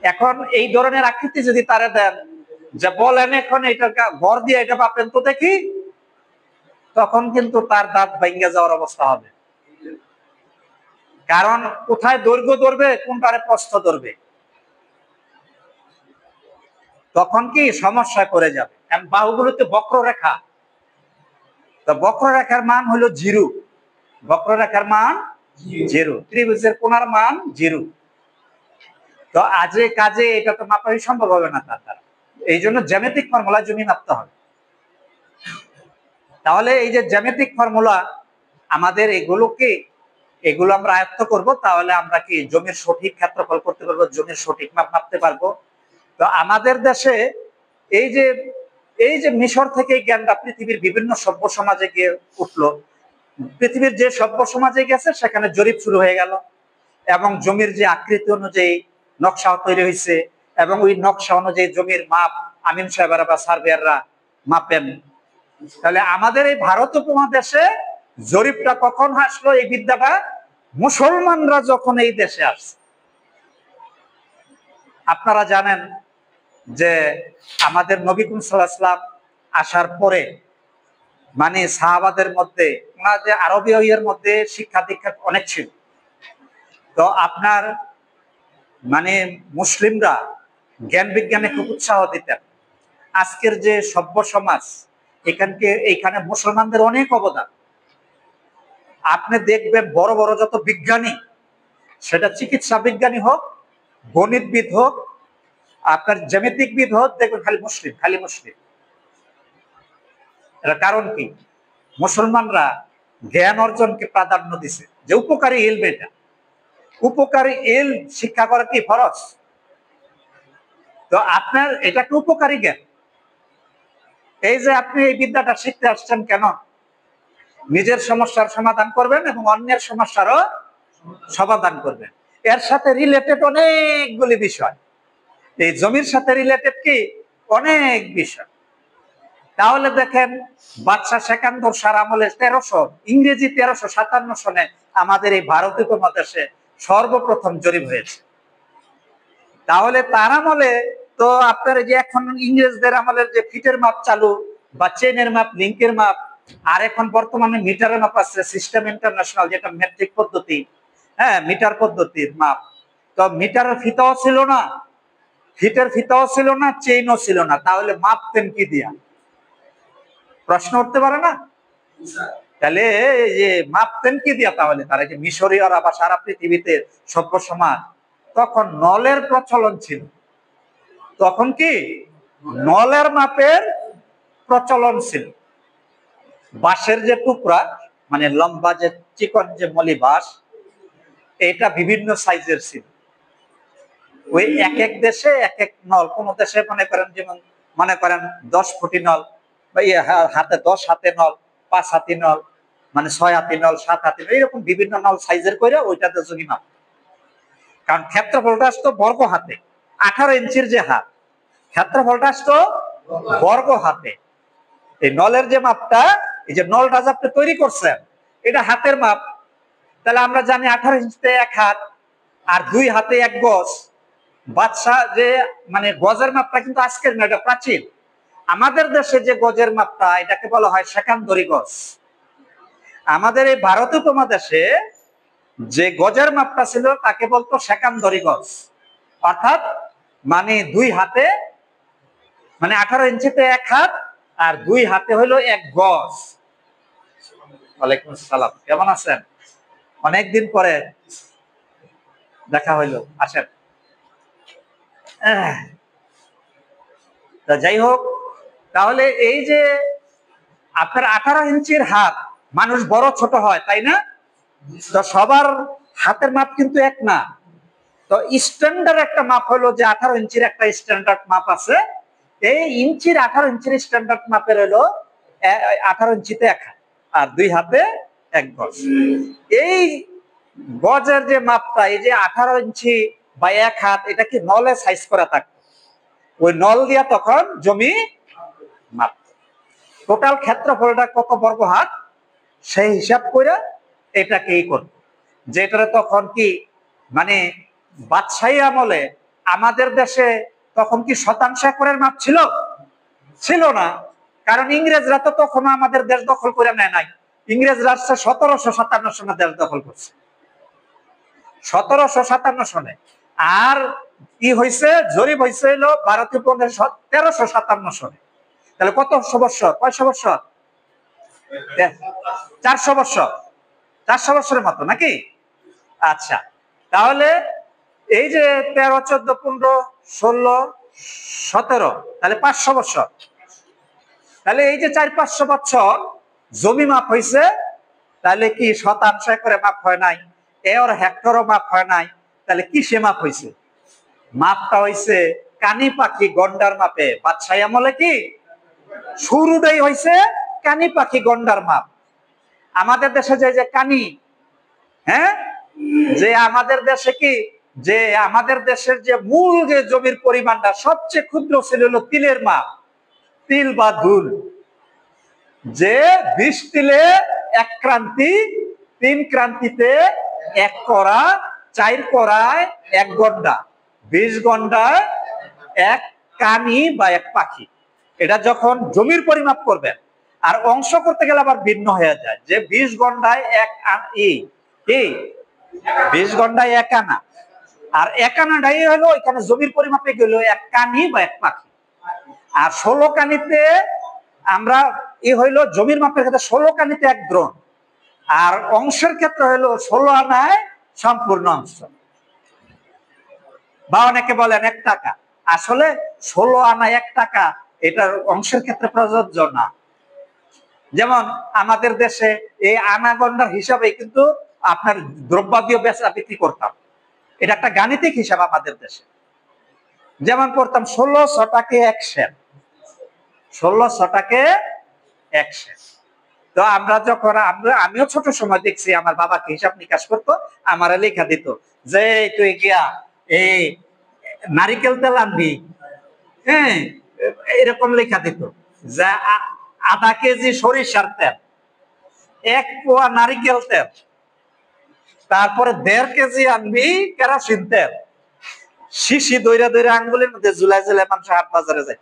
এখন এই ধরনের আকৃতি যদি তারা দেন, যে বলেন এখন এটা গড় দিয়ে এটা মাপেন তো দেখি, তখন কিন্তু তার দাঁত ভেঙে যাওয়ার অবস্থা হবে। কারণ কোথায় দৈর্ঘ্য ধরবে, কোনটারে প্রস্থ ধরবে, তখন কি সমস্যায় পড়ে যাবে। কারণ বাহুগুলোতে বক্ররেখা, তো বক্ররেখার মান হলো 0, বক্ররেখার মান 0, ত্রিভুজের কোণার মান 0। তো আজে কাজে এটা তো মাপাই সম্ভব হবে না তার দ্বারা। এই জন্য জ্যামিতিক ফর্মুলা জমি মাপতে হবে। তাহলে এই যে জ্যামিতিক ফর্মুলা আমাদের এগুলো আমরা আয়ত্ত করব, তাহলে আমরা কি জমির সঠিক ক্ষেত্রফল করতে পারবো, জমির সঠিক মাপ মাপতে পারবো। তো আমাদের দেশে এই যে মিশর থেকে জ্ঞানটা পৃথিবীর বিভিন্ন সভ্য সমাজে গিয়ে উঠলো, পৃথিবীর যে সভ্য সমাজে গেছে সেখানে জরিপ শুরু হয়ে গেল, এবং জমির যে আকৃতি অনুযায়ী নকশা তৈরি হয়েছে, এবং ওই নকশা অনুযায়ী জমির মাপ আমিন সাহেবরা বা সার্ভেয়াররা মাপেন। তাহলে আমাদের এই ভারত উপমহাদেশে জরিপটা কখন আসলো, এই বিদ্যাটা মুসলমানরা যখন এই দেশে আসছে। আপনারা জানেন যে আমাদের নবী করিম সাল্লাল্লাহু আলাইহি ওয়াসাল্লাম আসার পরে মানে সাহাবাদের মধ্যে, ওনাদের আরবীয়ের মধ্যে শিক্ষা দীক্ষা অনেক ছিল। তো আপনার মানে মুসলিমরা জ্ঞান বিজ্ঞানে খুব উৎসাহ দিতেন। আজকের যে সভ্য সমাজ, এইখানে মুসলমানদের অনেক অবদান। আপনি দেখবেন বড় বড় যত বিজ্ঞানী, সেটা চিকিৎসা বিজ্ঞানী হোক, গণিতবিদ হোক, আপনার জ্যামিতিকবিদ হোক, দেখবেন খালি মুসলিম, খালি মুসলিম। এর কারণ কি? মুসলমানরা জ্ঞান অর্জনকে প্রাধান্য দিছে, যে উপকারী ইলম, এটা উপকারী ইলম শিক্ষা করা কি ফরজ? তো আপনার এটা একটা উপকারী জ্ঞান। এই যে আপনি এই বিদ্যাটা শিখতে আসছেন কেন? নিজের সমস্যার সমাধান করবেন এবং অন্যের সমস্যারও সমাধান করবেন। এর সাথে রিলেটেড অনেকগুলি বিষয়, এই জমির সাথে রিলেটেড কি অনেক বিষয়। তাহলে দেখেন, বাদশাহ সেকান্দর সার আমলে ইংরেজি 1357 সনে আমাদের এই ভারত উপমহাদেশে সর্বপ্রথম জরিপ হয়েছে। তাহলে তার আমলে তো আপনার যে এখন ইংরেজদের আমলের যে ফিটের মাপ চালু, বা চেনের মাপ, লিঙ্কের মাপ, আর এখন বর্তমানে মিটারের মাপ আছে, সিস্টেম ইন্টারন্যাশনাল, যেটা মেট্রিক পদ্ধতি, হ্যাঁ মিটার পদ্ধতির মাপ। তো মিটারের ফিতাও ছিল না, ফিটের ফিতাও ছিল না, চেইনও ছিল না, তাহলে মাপতেন কি দিয়া? প্রশ্ন উঠতে পারে না? তাহলে যে মাপতেন কি দিয়া? তাহলে তারা যে মিশরীয়রা বা সারা পৃথিবীতে সভ্য সমাজ, তখন নলের প্রচলন ছিল। তখন কি নলের মাপের প্রচলন ছিল। বাঁশের যে টুকরা, মানে লম্বা যে চিকন যে মলি বাঁশ, এটা বিভিন্ন সাইজের ছিল। ওই এক এক দেশে এক এক নল, কোন দেশে মনে করেন 10 ফুটি নল, বা হাতে 10 হাতে নল, 5 হাতি নল, মানে 6 হাতি নল, 7 হাতি নল, এরকম বিভিন্ন নল সাইজের করে ওইটাতে জমি মাপ। কারণ ক্ষেত্রফলটা আসতো বর্গ হাতে, 18 ইঞ্চির যে হাত, ক্ষেত্রফলটা আসতো বর্গ হাতে। এই নলের যে মাপটা, এই যে নলটা যে আপনি তৈরি করছেন, এটা হাতের মাপ। তাহলে আমরা জানি 18 ইঞ্চিতে 1 হাত, আর 2 হাতে 1 গজ। বাদশা যে মানে গজের মাপটা কিন্তু আজকের না, এটা প্রাচীন। আমাদের দেশে যে গজের মাপটা, এটাকে বলা হয় সেকান্দরি গজ। আমাদের এই ভারত উপমহাদেশে যে গজের মাপটা ছিল, তাকে বলতো সেকান্দরি গজ। অর্থাৎ মানে 2 হাতে, মানে 18 ইঞ্চিতে 1 হাত, আর 2 হাতে হলো 1 গজ। ওয়ালাইকুম আসসালাম, কেমন আছেন? অনেকদিন পরে দেখা হইলো, আসেন। যাই হোক, তাহলে এই যে আপনার 18 ইঞ্চির হাত, মানুষ বড় ছোট হয় তাই না? তো সবার হাতের মাপ কিন্তু এক না। তো স্ট্যান্ডার্ড একটা মাপ হলো যে 18 ইঞ্চির একটা স্ট্যান্ডার্ড মাপ আছে। এই 18 ইঞ্চির স্ট্যান্ডার্ড মাপের হলো 18 ইঞ্চিতে 1 হাত, আর 2 হাতে 1 গজ। এই গজের যে মাপটা, এই যে 18 ইঞ্চি বা 1 হাত, এটা কি নলে সাইজ করা থাকতো। ওই নল দিয়া তখন জমি মাপ, টোটাল ক্ষেত্রফলটা কত বর্গ হাত সেই হিসাব করে এটাকে করতো। যেটা তখন কি মানে বাদশাহী আমলে আমাদের দেশে তখন কি শতাংশ একরের মাপ ছিল? ছিল না, কারণ ইংরেজরা তো তখন আমাদের দেশ দখল করে নেয় নাই। ইংরেজরা 1757 সনে দেশ দখল করছে, 1757 সনে। আর কি হয়েছে, জরিপ হয়েছে হলো ভারতীয় 1357 সনে। তাহলে কত বছর, কয়শো বছর? 400 বছর, 400 বছরের মতো নাকি? আচ্ছা, তাহলে এই যে 13, 14, 15, 16, 17, তাহলে 500 বছর। তাহলে এই যে 400-500 বছর জমি মাপ হয়েছে, তাহলে কি শতাংশ করে মাপ হয় নাই, এর হেক্টরও মাপ হয় নাই, তাহলে কিসে মাপ হয়েছে? মাপটা হয়েছে কানি পাখি গন্ডার মাপে। বাদশাহী আমলে কি শুরুটাই হয়েছে কানি পাখি গন্ডার মাপ। আমাদের দেশে যে কানি, হ্যাঁ, যে আমাদের দেশে কি, যে আমাদের দেশের যে মূল যে জমির পরিমাণটা সবচেয়ে ক্ষুদ্র ছিল হলো তিলের মাপ, তিল বা ধুল। যে 20 তিলে 1 ক্রান্তি, 3 ক্রান্তিতে 1 কড়া, 4 কড়ায় 1 গন্ডা, 20 গন্ডায় 1 কানি বা 1 পাখি। এটা যখন জমির পরিমাপ করবেন, আর অংশ করতে গেলে আবার ভিন্ন হয়ে যায়, যে 20 গন্ডায় 1 কি 20 গন্ডায় 1 আনা, আর 1 আনাটাই হলো এখানে জমির পরিমাপে গেল 1 কানি বা 1 পাখি। আর 16 কানিতে আমরা হইলো জমির মাপের ক্ষেত্রে 16 কানিতে 1 দ্রোণ, আর অংশের ক্ষেত্রে হইলো 16 আনায় সম্পূর্ণ অংশ। বা অনেকে বলেন 1 টাকা, আসলে 16 আনায় 1 টাকা এটার অংশের ক্ষেত্রে প্রযোজ্য না। যেমন আমাদের দেশে এই আনা গন্ডার হিসাবে কিন্তু আপনার দ্রব্যাদি বেচা বিক্রি করতাম, এটা একটা গাণিতিক হিসাব আমাদের দেশে। যেমন করতাম 1600 টাকা 1 সের, 1600 টাকা 1 সের। তো আমরা যখন আমিও ছোট সময় দেখছি আমার বাবাকে হিসাব নিকাশ করতো, আমার লেখা দিত যে তুই গিয়া এই নারিকেল তেল আনবি, হ্যাঁ, এরকম লেখা দিত যে আধা কেজি সরিষার তেল, 1 পোয়া নারিকেল তেল, তারপরে 1.5 কেজি আনবি কেরোসিন তেল। শিশি দইরা দইরা আঙ্গুলের মধ্যে ঝুলাই ঝুলাই মানুষ হাট বাজারে যায়।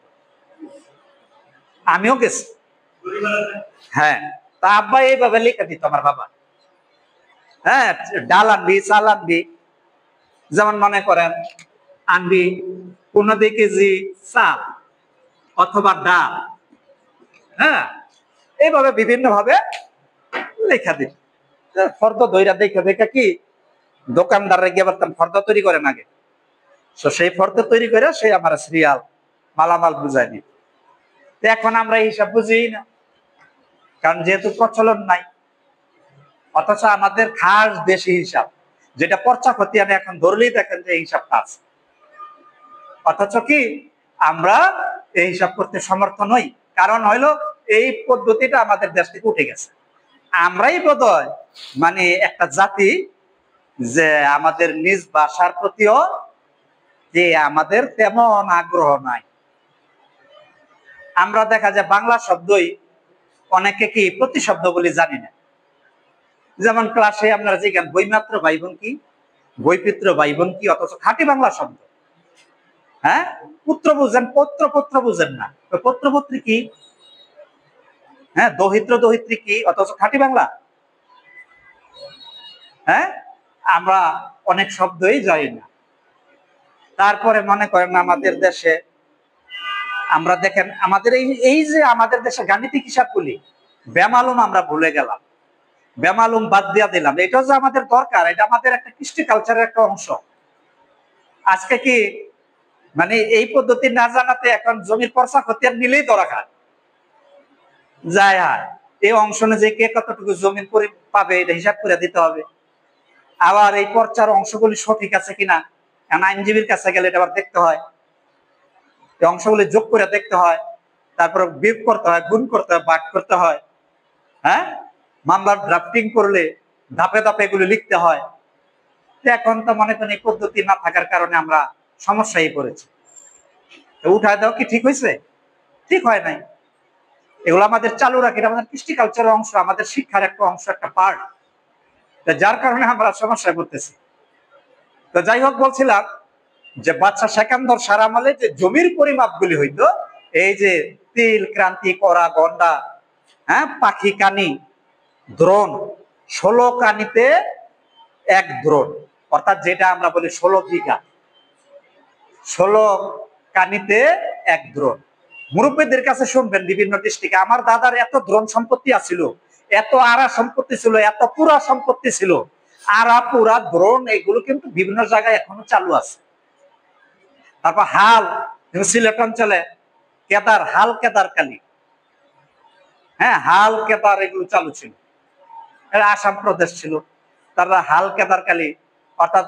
আমিও গেছি, হ্যাঁ। তা আব্বা এইভাবে লিখে দিত আমার বাবা। হ্যাঁ, ডাল আনবি, চাল আনবি, যেমন মনে করেন আনবি 15 কেজি চাল অথবা ডাল, হ্যাঁ, এইভাবে বিভিন্ন ভাবে লেখা দিত। ফর্দ দইরা দেখে দেখে কি দোকানদাররা গিয়ে বলতাম ফর্দ তৈরি করেন আগে, তো সেই ফর্দ তৈরি করে সে আমার সিরিয়াল মালামাল বুঝায় নিত। এখন আমরা হিসাব বুঝি না, কারণ যেহেতু প্রচলন নাই। অথচ আমাদের খাস দেশি হিসাব, যেটা পর্চা খতিয়ানে এখন ধরলেই দেখেন যে হিসাবটা আছে, অথচ কি আমরা এই হিসাব করতে সমর্থ নই। কারণ হইলো এই পদ্ধতিটা আমাদের দেশ থেকে উঠে গেছে। আমরাই বোধহয় মানে একটা জাতি যে আমাদের নিজ ভাষার প্রতিও যে আমাদের তেমন আগ্রহ নাই। আমরা দেখা যায় বাংলা শব্দই অনেকে কি প্রতিশব্দ বলে জানি না। যেমন ক্লাসে আপনারা জিজ্ঞান বইমাত্র ভাইবোন কি, বইপিত্র ভাইবোন কি, অথচ খাঁটি বাংলা শব্দ। হ্যাঁ, পুত্র বুঝেন, পত্র পত্র বুঝেন না, পত্রপত্রী কি, হ্যাঁ, দহিত্র দহিত্রী কি, অথচ খাঁটি বাংলা। হ্যাঁ, আমরা অনেক শব্দই জানি না। তারপরে মনে করেন আমাদের দেশে আমরা দেখেন আমাদের এই যে আমাদের দেশে গাণিতিক হিসাবগুলি বেমালুম আমরা ভুলে গেলাম, বেমালুম বাদ দিয়া দিলাম। এটা যে আমাদের দরকার, এটা আমাদের একটা কৃষ্টি কালচারের একটা অংশ। আজকে কি মানে এই পদ্ধতি না জানাতে এখন জমির পর্চা খতিয়ান নিলেই ধরা খায় যায়। হ্যাঁ, এই অংশ অনুযায়ী কে কতটুকু জমির পাবে এটা হিসাব করে দিতে হবে। আবার এই পর্চার অংশগুলি সঠিক আছে কিনা আইনজীবীর কাছে গেলে এটা আবার দেখতে হয়, এই অংশগুলি যোগ করে দেখতে হয়, তারপর বিয়োগ করতে হয়, গুণ করতে হয়, ভাগ করতে হয়। হ্যাঁ, মামলার ড্রাফটিং করলে ধাপে ধাপে এগুলি লিখতে হয়। এখন তো মনে করেন এই পদ্ধতি না থাকার কারণে আমরা সমস্যায় পড়েছি। উঠায় দাও কি ঠিক হয়েছে? ঠিক হয় নাই। এগুলো আমাদের চালু রাখি, আমাদের কৃষ্টি কালচারের অংশ, আমাদের শিক্ষার একটা অংশ, একটা পার্ট। যার কারণে আমরা সমস্যায় পড়তেছি। তো যাই হোক, বলছিলাম যে বাদশাহ সেকান্দর সার আমলে যে জমির পরিমাপগুলি হইতো, এই যে তিল, ক্রান্তি, করা, গন্ডা, হ্যাঁ, পাখি কানি, দ্রোণ, 16 কানিতে 1 দ্রোণ, অর্থাৎ যেটা আমরা বলি 16 বিঘা, 16 কানিতে 1 দ্রোণ। মুরব্বীদের কাছে শুনবেন বিভিন্ন ডিস্ট্রিক্টে, আমার দাদার এত দ্রোণ সম্পত্তি আছিল, এত আড়া সম্পত্তি ছিল, এত পুরা সম্পত্তি ছিল। আড়া, পুরা, দ্রোণ এগুলো কিন্তু বিভিন্ন জায়গায় এখনো চালু আছে। তারপর হাল, সিলেট অঞ্চলে কেদার, হাল, কেদার কালী, হ্যাঁ, হাল কেদার এগুলো চালু ছিল। এটা আসাম প্রদেশ ছিল। তারপর হাল, কেদার কালী, অর্থাৎ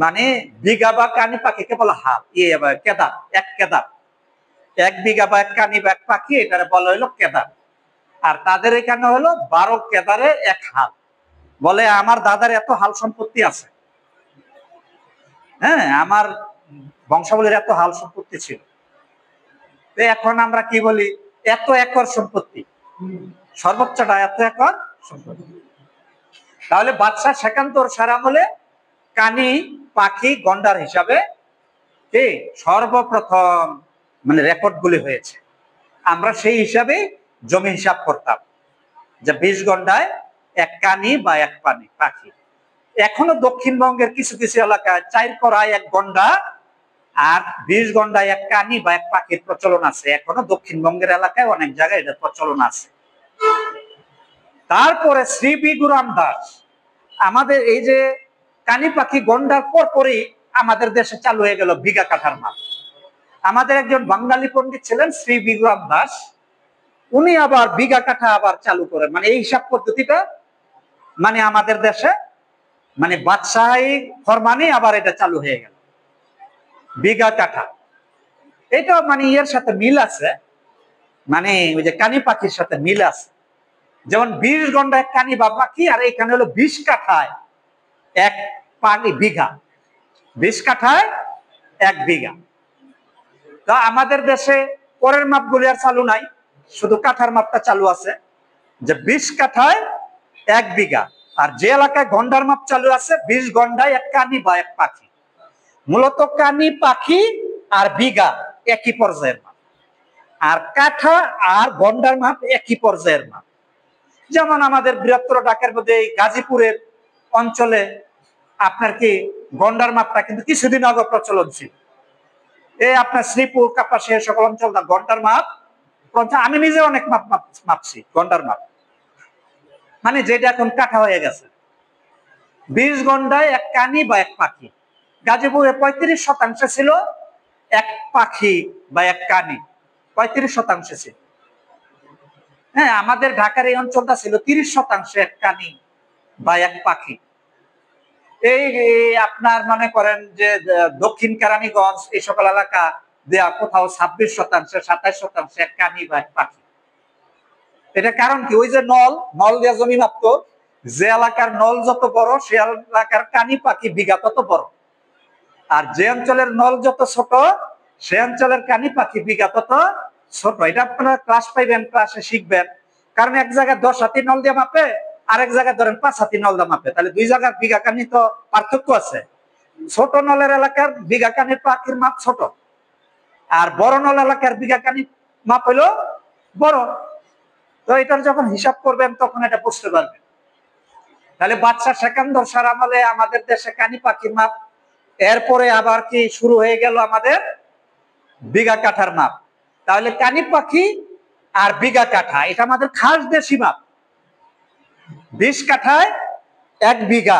মানে বিঘা বা কানি পাখিকে বলা হাল, কেদার, 1 কেদার, 1 বিঘা বা 1 কানি বা 1 পাখি, এটা বলা হইলো কেদার। আর তাদের এখানে হলো 12 কেদারে 1 হাল। বলে আমার দাদার এত হাল সম্পত্তি আছে, হ্যাঁ, আমার বংশাবলীর এত হাল সম্পত্তি ছিল। এখন আমরা কি বলি, এত একর সম্পত্তি, সর্বোচ্চটা এত একর সম্পত্তি। তাহলে বাদশাহ সেকান্দর সার আমলে কানি, পাখি, গন্ডার হিসাবে কি সর্বপ্রথম মানে রেকর্ড গুলি হয়েছে। আমরা সেই হিসাবে জমি হিসাব করতাম যে 20 গন্ডায় 1 কানি বা 1 পাখি। এখনো দক্ষিণবঙ্গের কিছু কিছু এলাকায় 4 কড়ায় 1 গন্ডা আর 20 গন্ডায় 1 কানি বা 1 পাখির প্রচলন আছে। এখনো দক্ষিণবঙ্গের এলাকায় অনেক জায়গায় এটা প্রচলন আছে। তারপরে শ্রী বিগুরাম দাস আমাদের এই যে কানি, পাখি, গন্ডার পরপরই আমাদের দেশে চালু হয়ে গেল বিঘা কাঠার মাপ। আমাদের একজন বাঙালি পণ্ডিত ছিলেন শ্রী বিগুরাম দাস, উনি আবার বিঘা কাঠা আবার চালু করেন। মানে এই হিসাব পদ্ধতিটা মানে আমাদের দেশে মানে বাদশাহী ফরমানে আবার এটা চালু হয়ে গেল, বিঘা কাঠা। এটা মানে এর সাথে মিল আছে, মানে ওই যে কানি পাখির সাথে মিল আছে। যেমন 20 গন্ডা 1 কানি বা পাখি, আর এখানে হলো 20 কাঠায় 1 বিঘা, 20 কাঠায় 1 বিঘা। তো আমাদের দেশে পরের মাপগুলি আর চালু নাই, শুধু কাঠার মাপটা চালু আছে যে 20 কাঠায় 1 বিঘা। আর যে এলাকায় গন্ডার মাপ চালু আছে 20 গন্ডায় 1 কানি বা 1 পাখি। মূলত কানি, পাখি আর বিঘা একই পর্যায়ের মাপ, আর কাঠা আর গন্ডার মাপ একই পর্যায়ের মাপ। যেমন আমাদের বৃহত্তর ঢাকার মধ্যে গাজীপুরের অঞ্চলে আপনার কি গন্ডার মাপটা কিন্তু কিছুদিন আগে প্রচলন ছিল। এই আপনার শ্রীপুর, কাপাসিয়া সকল অঞ্চল গন্ডার মাপ, আমি নিজে অনেক মাপছি গন্ডার মাপ, মানে যেটা এখন কাঠা হয়ে গেছে। 20 গন্ডায় 1 কানি বা 1 পাখি। গাজীপুরে 35% ছিল 1 পাখি বা 1 কানি, 35% ছিল। হ্যাঁ, আমাদের ঢাকার এই অঞ্চলটা ছিল 30% 1 কানি বা 1 পাখি। এই আপনার মনে করেন যে দক্ষিণ কেরানীগঞ্জ এই সকল এলাকা দেয়া কোথাও 26%, 27% 1 কানি বা 1 পাখি। এটা কারণ কি, ওই যে নল দিয়া জমি মাপতো, যে এলাকার নল যত বড় সে এলাকার কানি, পাখি বিঘা তত বড়, আর যে অঞ্চলের নল যত ছোট সে অঞ্চলের কানি, পাখি বিঘা তত ছোট। এটা আপনারা ক্লাস পাইবেন, ক্লাসে শিখবেন। কারণ এক জায়গায় 10 হাতি নল দিয়ে মাপে, আরেক জায়গায় ধরেন 5 হাতি নল দিয়ে মাপে, তাহলে 2 জায়গার বিঘা কানি তো পার্থক্য আছে। ছোট নলের এলাকার বিঘা কানির পাখির মাপ ছোট, আর বড় নল এলাকার বিঘা কানি মাপ হইলো বড়। তো এটার যখন হিসাব করবেন তখন এটা বুঝতে পারবেন। তাহলে বাদশাহ সেকান্দর সার আমলে আমাদের দেশে কানি, পাখির মাপ এরপরে আবার কি শুরু হয়ে গেল আমাদের বিঘা কাঠার মাপ। তাহলে কানি পাখি আর বিঘা কাঠা এটা আমাদের খাস দেশি মাপ। 20 কাঠায় 1 বিঘা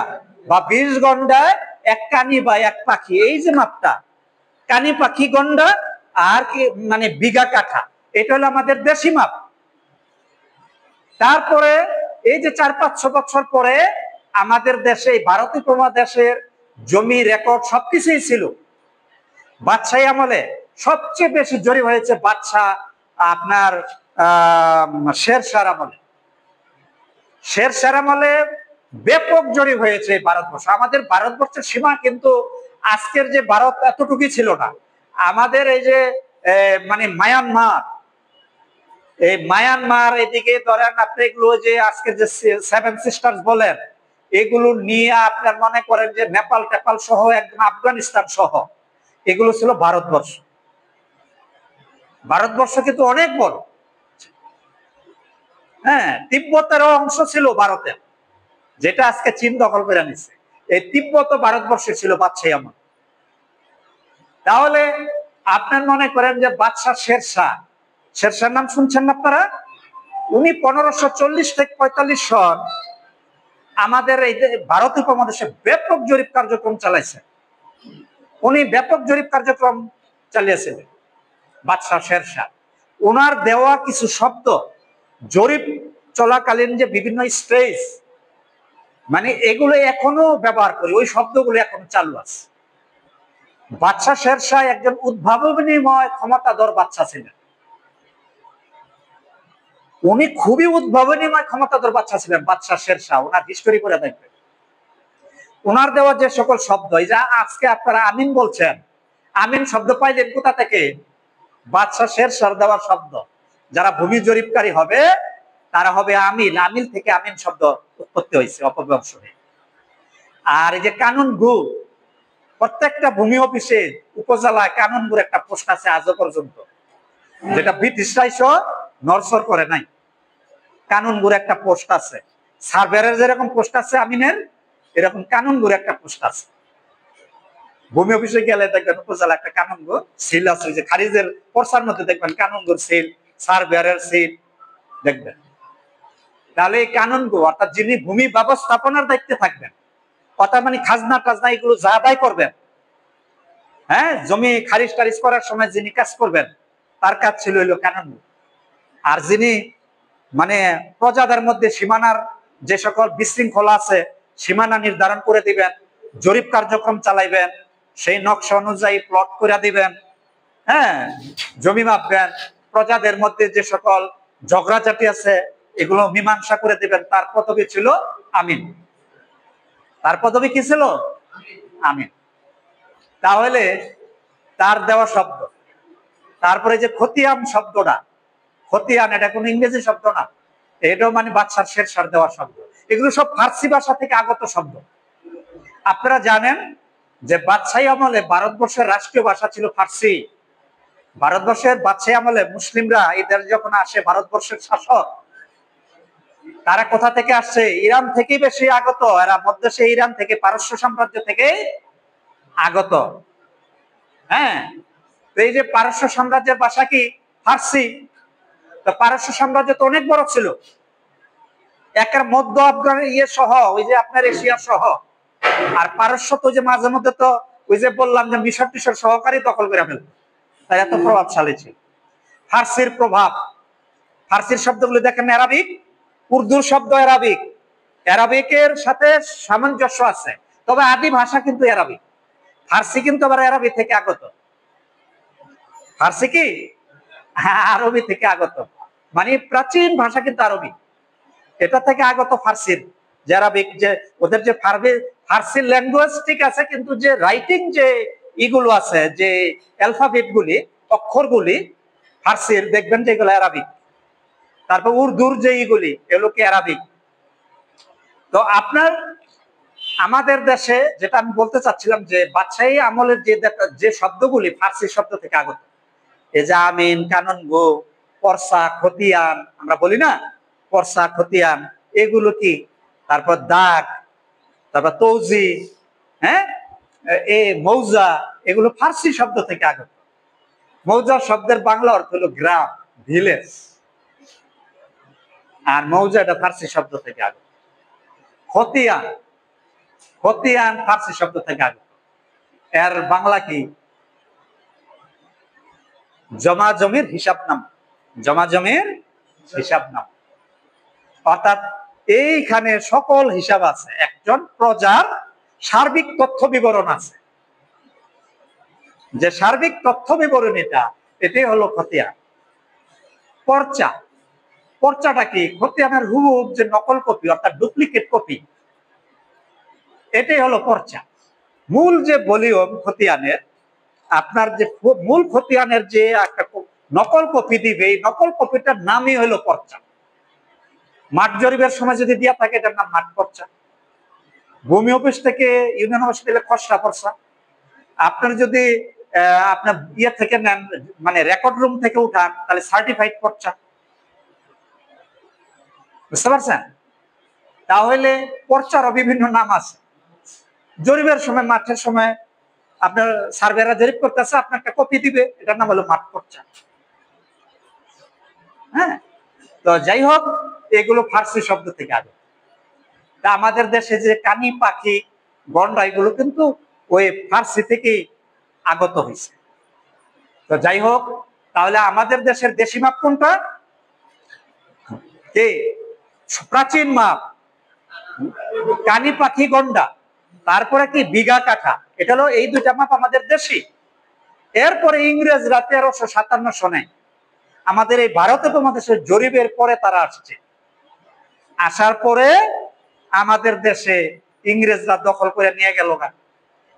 বা 20 গন্ডায় 1 কানি বা 1 পাখি, এই যে মাপটা কানি পাখি গন্ডা আর কি মানে বিঘা কাঠা, এটা হলো আমাদের দেশি মাপ। তারপরে এই যে 400-500 বছর পরে আমাদের দেশে ভারত উপমহাদেশের জমি রেকর্ড সবকিছুই ছিল। বাদশাহী আমলে সবচেয়ে বেশি জরিপ হয়েছে বাদশাহ আপনার শেরশাহর আমলে। শেরশাহর আমলে ব্যাপক জরিপ হয়েছে ভারতবর্ষ। আমাদের ভারতবর্ষের সীমা কিন্তু আজকের যে ভারত এতটুকুই ছিল না। আমাদের এই যে মানে মায়ানমার, এই মায়ানমার এদিকে ধরেন আপনি এগুলো যে আজকে যে 7 সিস্টার্স বলেন, এগুলো নিয়ে আপনার মনে করেন যে নেপাল টেপাল সহ একদম আফগানিস্তান সহ এগুলো ছিল ভারতবর্ষ। ভারতবর্ষ কিন্তু অনেক বড়। হ্যাঁ, তিব্বতেরও অংশ ছিল ভারতের, যেটা আজকে চীন দখল করে নিচ্ছে। এই তিব্বত ভারতবর্ষে ছিল বাদশাহী আমল। তাহলে আপনার মনে করেন যে বাদশাহ শেরশাহ, শেরশাহর নাম শুনছেন না আপনারা? উনি 1540 থেকে 45 সন আমাদের এই যে ভারত উপমহাদেশে ব্যাপক জরিপ কার্যক্রম চালাইছে। উনি ব্যাপক জরিপ কার্যক্রম চালিয়েছিলেন বাদশাহ শেরশাহ। ওনার দেওয়া কিছু শব্দ জরিপ চলাকালীন যে বিভিন্ন স্টেজ, মানে এগুলো এখনো ব্যবহার করি, ওই শব্দগুলো এখনো চালু আছে। বাদশাহ শেরশাহ একজন উদ্ভাবনীময় ক্ষমতাধর বাদশাহ ছিলেন। উনি খুবই উদ্ভাবনীময় ক্ষমতাধর বাদশাহ ছিলেন বাদশাহ শেরশাহ। ওনার হিস্টোরি করে দেখবেন। ওনার দেওয়া যে সকল শব্দ, এই যে আজকে আপনারা আমিন বলছেন, আমিন শব্দ পাইলেন কোথা থেকে? বাদশাহ শেরশাহ দেওয়ার শব্দ। যারা ভূমি জরিপকারী হবে তারা হবে আমিল, আমিল থেকে আমিন শব্দ উৎপত্তি হয়েছে অপভ্রংশ হয়ে। আর এই যে কানুন গু, প্রত্যেকটা ভূমি অফিসে উপজেলায় কানুন গুর একটা পোস্ট আছে আজও পর্যন্ত, যেটা ব্রিটিশরাই সহ নড়চড় করে নাই। কানুন গুর একটা পোস্ট আছে, সার্ভেয়ারের যেরকম পোস্ট আছে আমিনের, এরকম কানুন গুর একটা পোস্ট আছে। ভূমি অফিসে গেলে দেখবেন উপজেলা একটা কানুন গো সিল আছে, যে খারিজের পর্সার মধ্যে দেখবেন কানুন গুর সিল, সার্ভেয়ারের সিল দেখবেন। তাহলে এই কানুন গো অর্থাৎ যিনি ভূমি ব্যবস্থাপনার দায়িত্বে থাকবেন, অর্থাৎ মানে খাজনা টাজনা এগুলো যা আদায় করবেন, হ্যাঁ জমি খারিজ টারিজ করার সময় যিনি কাজ করবেন তার কাজ ছিল হইলো কানুন গো। আর যিনি মানে প্রজাদের মধ্যে সীমানার যে সকল বিশৃঙ্খলা আছে সীমানা নির্ধারণ করে দিবেন, জরিপ কার্যক্রম চালাইবেন, সেই নকশা অনুযায়ী প্লট করে দিবেন, হ্যাঁ জমি মাপবেন, প্রজাদের মধ্যে যে সকল ঝগড়াঝাটি আছে এগুলো মীমাংসা করে দিবেন, তার পদবি ছিল আমিন। তার পদবি কি ছিল? আমিন। তাহলে তার দেওয়া শব্দ। তারপরে যে খতিয়ান শব্দটা, খতিয়ান এটা কোনো ইংরেজি শব্দ না, এটাও মানে বাদশাহ শেরশাহর দেওয়া শব্দ। এগুলো সব ফার্সি ভাষা থেকে আগত শব্দ। আপনারা জানেন যে বাদশাহী আমলে ভারতবর্ষের রাষ্ট্রীয় ভাষা ছিল ফার্সি। ভারতবর্ষের বাদশাহী আমলে মুসলিমরা এদের যখন আসে, ভারতবর্ষের শাসক তারা কোথা থেকে আসছে? ইরান থেকেই বেশি আগত। এরা মধ্যে ইরান থেকে, পারস্য সাম্রাজ্য থেকে আগত। হ্যাঁ, এই যে পারস্য সাম্রাজ্যের ভাষা কি ফার্সি। তো পারস্য সাম্রাজ্য তো অনেক বড় ছিল, একের মধ্য আফগান ইয়ে সহ, ওই যে আপনার এশিয়া সহ। আর পারস্য তো যে মাঝে মধ্যে তো ওই যে বললাম যে মিশর টিশর সহকারী দখল করে ফেলবে, তাই এত প্রভাবশালী ছিল। ফার্সির প্রভাব, ফার্সির শব্দগুলো দেখেন অ্যারাবিক, উর্দুর শব্দ অ্যারাবিক, অ্যারাবিকের সাথে সামঞ্জস্য আছে, তবে আদি ভাষা কিন্তু অ্যারাবিক। ফার্সি কিন্তু আবার অ্যারাবি থেকে আগত। ফার্সি কি আরবি থেকে আগত, মানে প্রাচীন ভাষা কিন্তু আরবি, এটা থেকে আগত ফার্সির যে আরবিক, যে ওদের যে ফার্সি ল্যাঙ্গুয়েজ ঠিক আছে, কিন্তু যে রাইটিং যে ইগুলো আছে, যে অ্যালফাবেট গুলি, অক্ষরগুলি ফার্সির দেখবেন যে এগুলো অ্যারাবিক। তারপর উর্দুর যে ইগুলি এগুলো কি অ্যারাবিক। তো আপনার আমাদের দেশে যেটা আমি বলতে চাচ্ছিলাম যে বাদশাহী আমলের যে শব্দগুলি ফার্সি শব্দ থেকে আগত, এই যে আমিন, কানুন গো, পরসা, খতিয়ান আমরা বলি না, পরসা খতিয়ান এগুলো কি, তারপর দাগ, তারপর তৌজি, হ্যাঁ মৌজা, এগুলো ফার্সি শব্দ থেকে আগত। মৌজা শব্দের বাংলা অর্থ হলো গ্রাম, ভিলেজ, আর মৌজা এটা ফার্সি শব্দ থেকে আগত। খতিয়ান, খতিয়ান ফার্সি শব্দ থেকে আগত। এর বাংলা কি? জমা জমির হিসাব নাম, জমা জমির হিসাব নাম। অর্থাৎ এইখানে সকল হিসাব আছে, একজন প্রজার সার্বিক তথ্য বিবরণ আছে। যে সার্বিক তথ্য বিবরণীটা, এটাই হলো খতিয়ান। পর্চা, পর্চাটা কি? খতিয়ানের হুবহু যে নকল কপি অর্থাৎ ডুপ্লিকেট কপি, এটাই হলো পর্চা। মূল যে ভলিউম খতিয়ানের, আপনার যে মূল খতিয়ানের যে একটা নকল কপি দিবে, এই নকল কপিটার নামই হলো পর্চা। মাঠ জরিপের সময় যদি দিয়া থাকে, এটার নাম মাঠ পর্চা। ভূমি অফিস থেকে ইউনিয়ন অফিস দিলে খসড়া পর্চা। আপনার যদি আপনার ইয়ে থেকে নেন, মানে রেকর্ড রুম থেকে উঠান, তাহলে সার্টিফাইড পর্চা। বুঝতে পারছেন? তাহলে পর্চারও বিভিন্ন নাম আছে। জরিপের সময়, মাঠের সময় আপনার সার্ভেরা জরিপ করতেছে, আপনার একটা কপি দিবে, এটার নাম হলো মাঠ পর্চা। হ্যাঁ, তো যাই হোক, এগুলো ফার্সি শব্দ থেকে আগে। তা আমাদের দেশে যে কানি, পাখি, গন্ডা, এগুলো কিন্তু ওই ফার্সি থেকে আগত হয়েছে। তো যাই হোক, তাহলে আমাদের দেশের দেশি মাপ কোনটা? প্রাচীন মাপ কানি, পাখি, গন্ডা। তারপরে কি? বিঘা, কাঠা। এটা হলো এই দুইটা মাপ আমাদের দেশি। এরপরে ইংরেজরা 1357 সনে আমাদের এই ভারত উপমহাদেশের জরিপের পরে তারা আসছে। আসার পরে আমাদের দেশে ইংরেজরা দখল করে নিয়ে গেল না।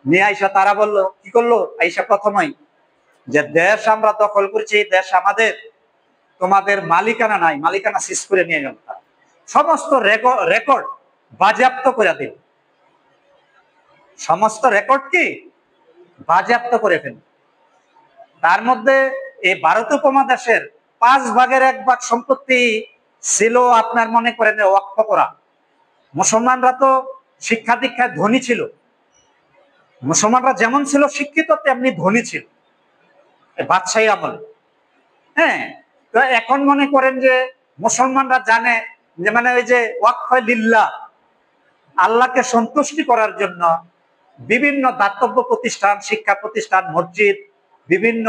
নিয়ে আইসা তারা বললো, কি করলো? আইসা প্রথমেই যে দেশ আমরা দখল করেছি, এই দেশ আমাদের, তোমাদের মালিকানা নাই, মালিকানা সিজ করে নিয়ে গেল। তারা সমস্ত রেকর্ড বাজেয়াপ্ত করে দিল। সমস্ত রেকর্ড কি বাজেয়াপ্ত করে ফেলল। তার মধ্যে এই ভারত উপমহাদেশের 1/5 সম্পত্তি ছিল আপনার, মনে করেন, ওয়াকফ করা। মুসলমানরা তো শিক্ষা দীক্ষায় ধনী ছিল, মুসলমানরা যেমন ছিল শিক্ষিত, তেমনি ধনী ছিল বাদশাহী আমলে। হ্যাঁ, তো এখন মনে করেন যে মুসলমানরা জানে যে, মানে ওই যে ওয়াকফ লিল্লাহ, আল্লাহকে সন্তুষ্টি করার জন্য বিভিন্ন দাতব্য প্রতিষ্ঠান, শিক্ষা প্রতিষ্ঠান, মসজিদ, বিভিন্ন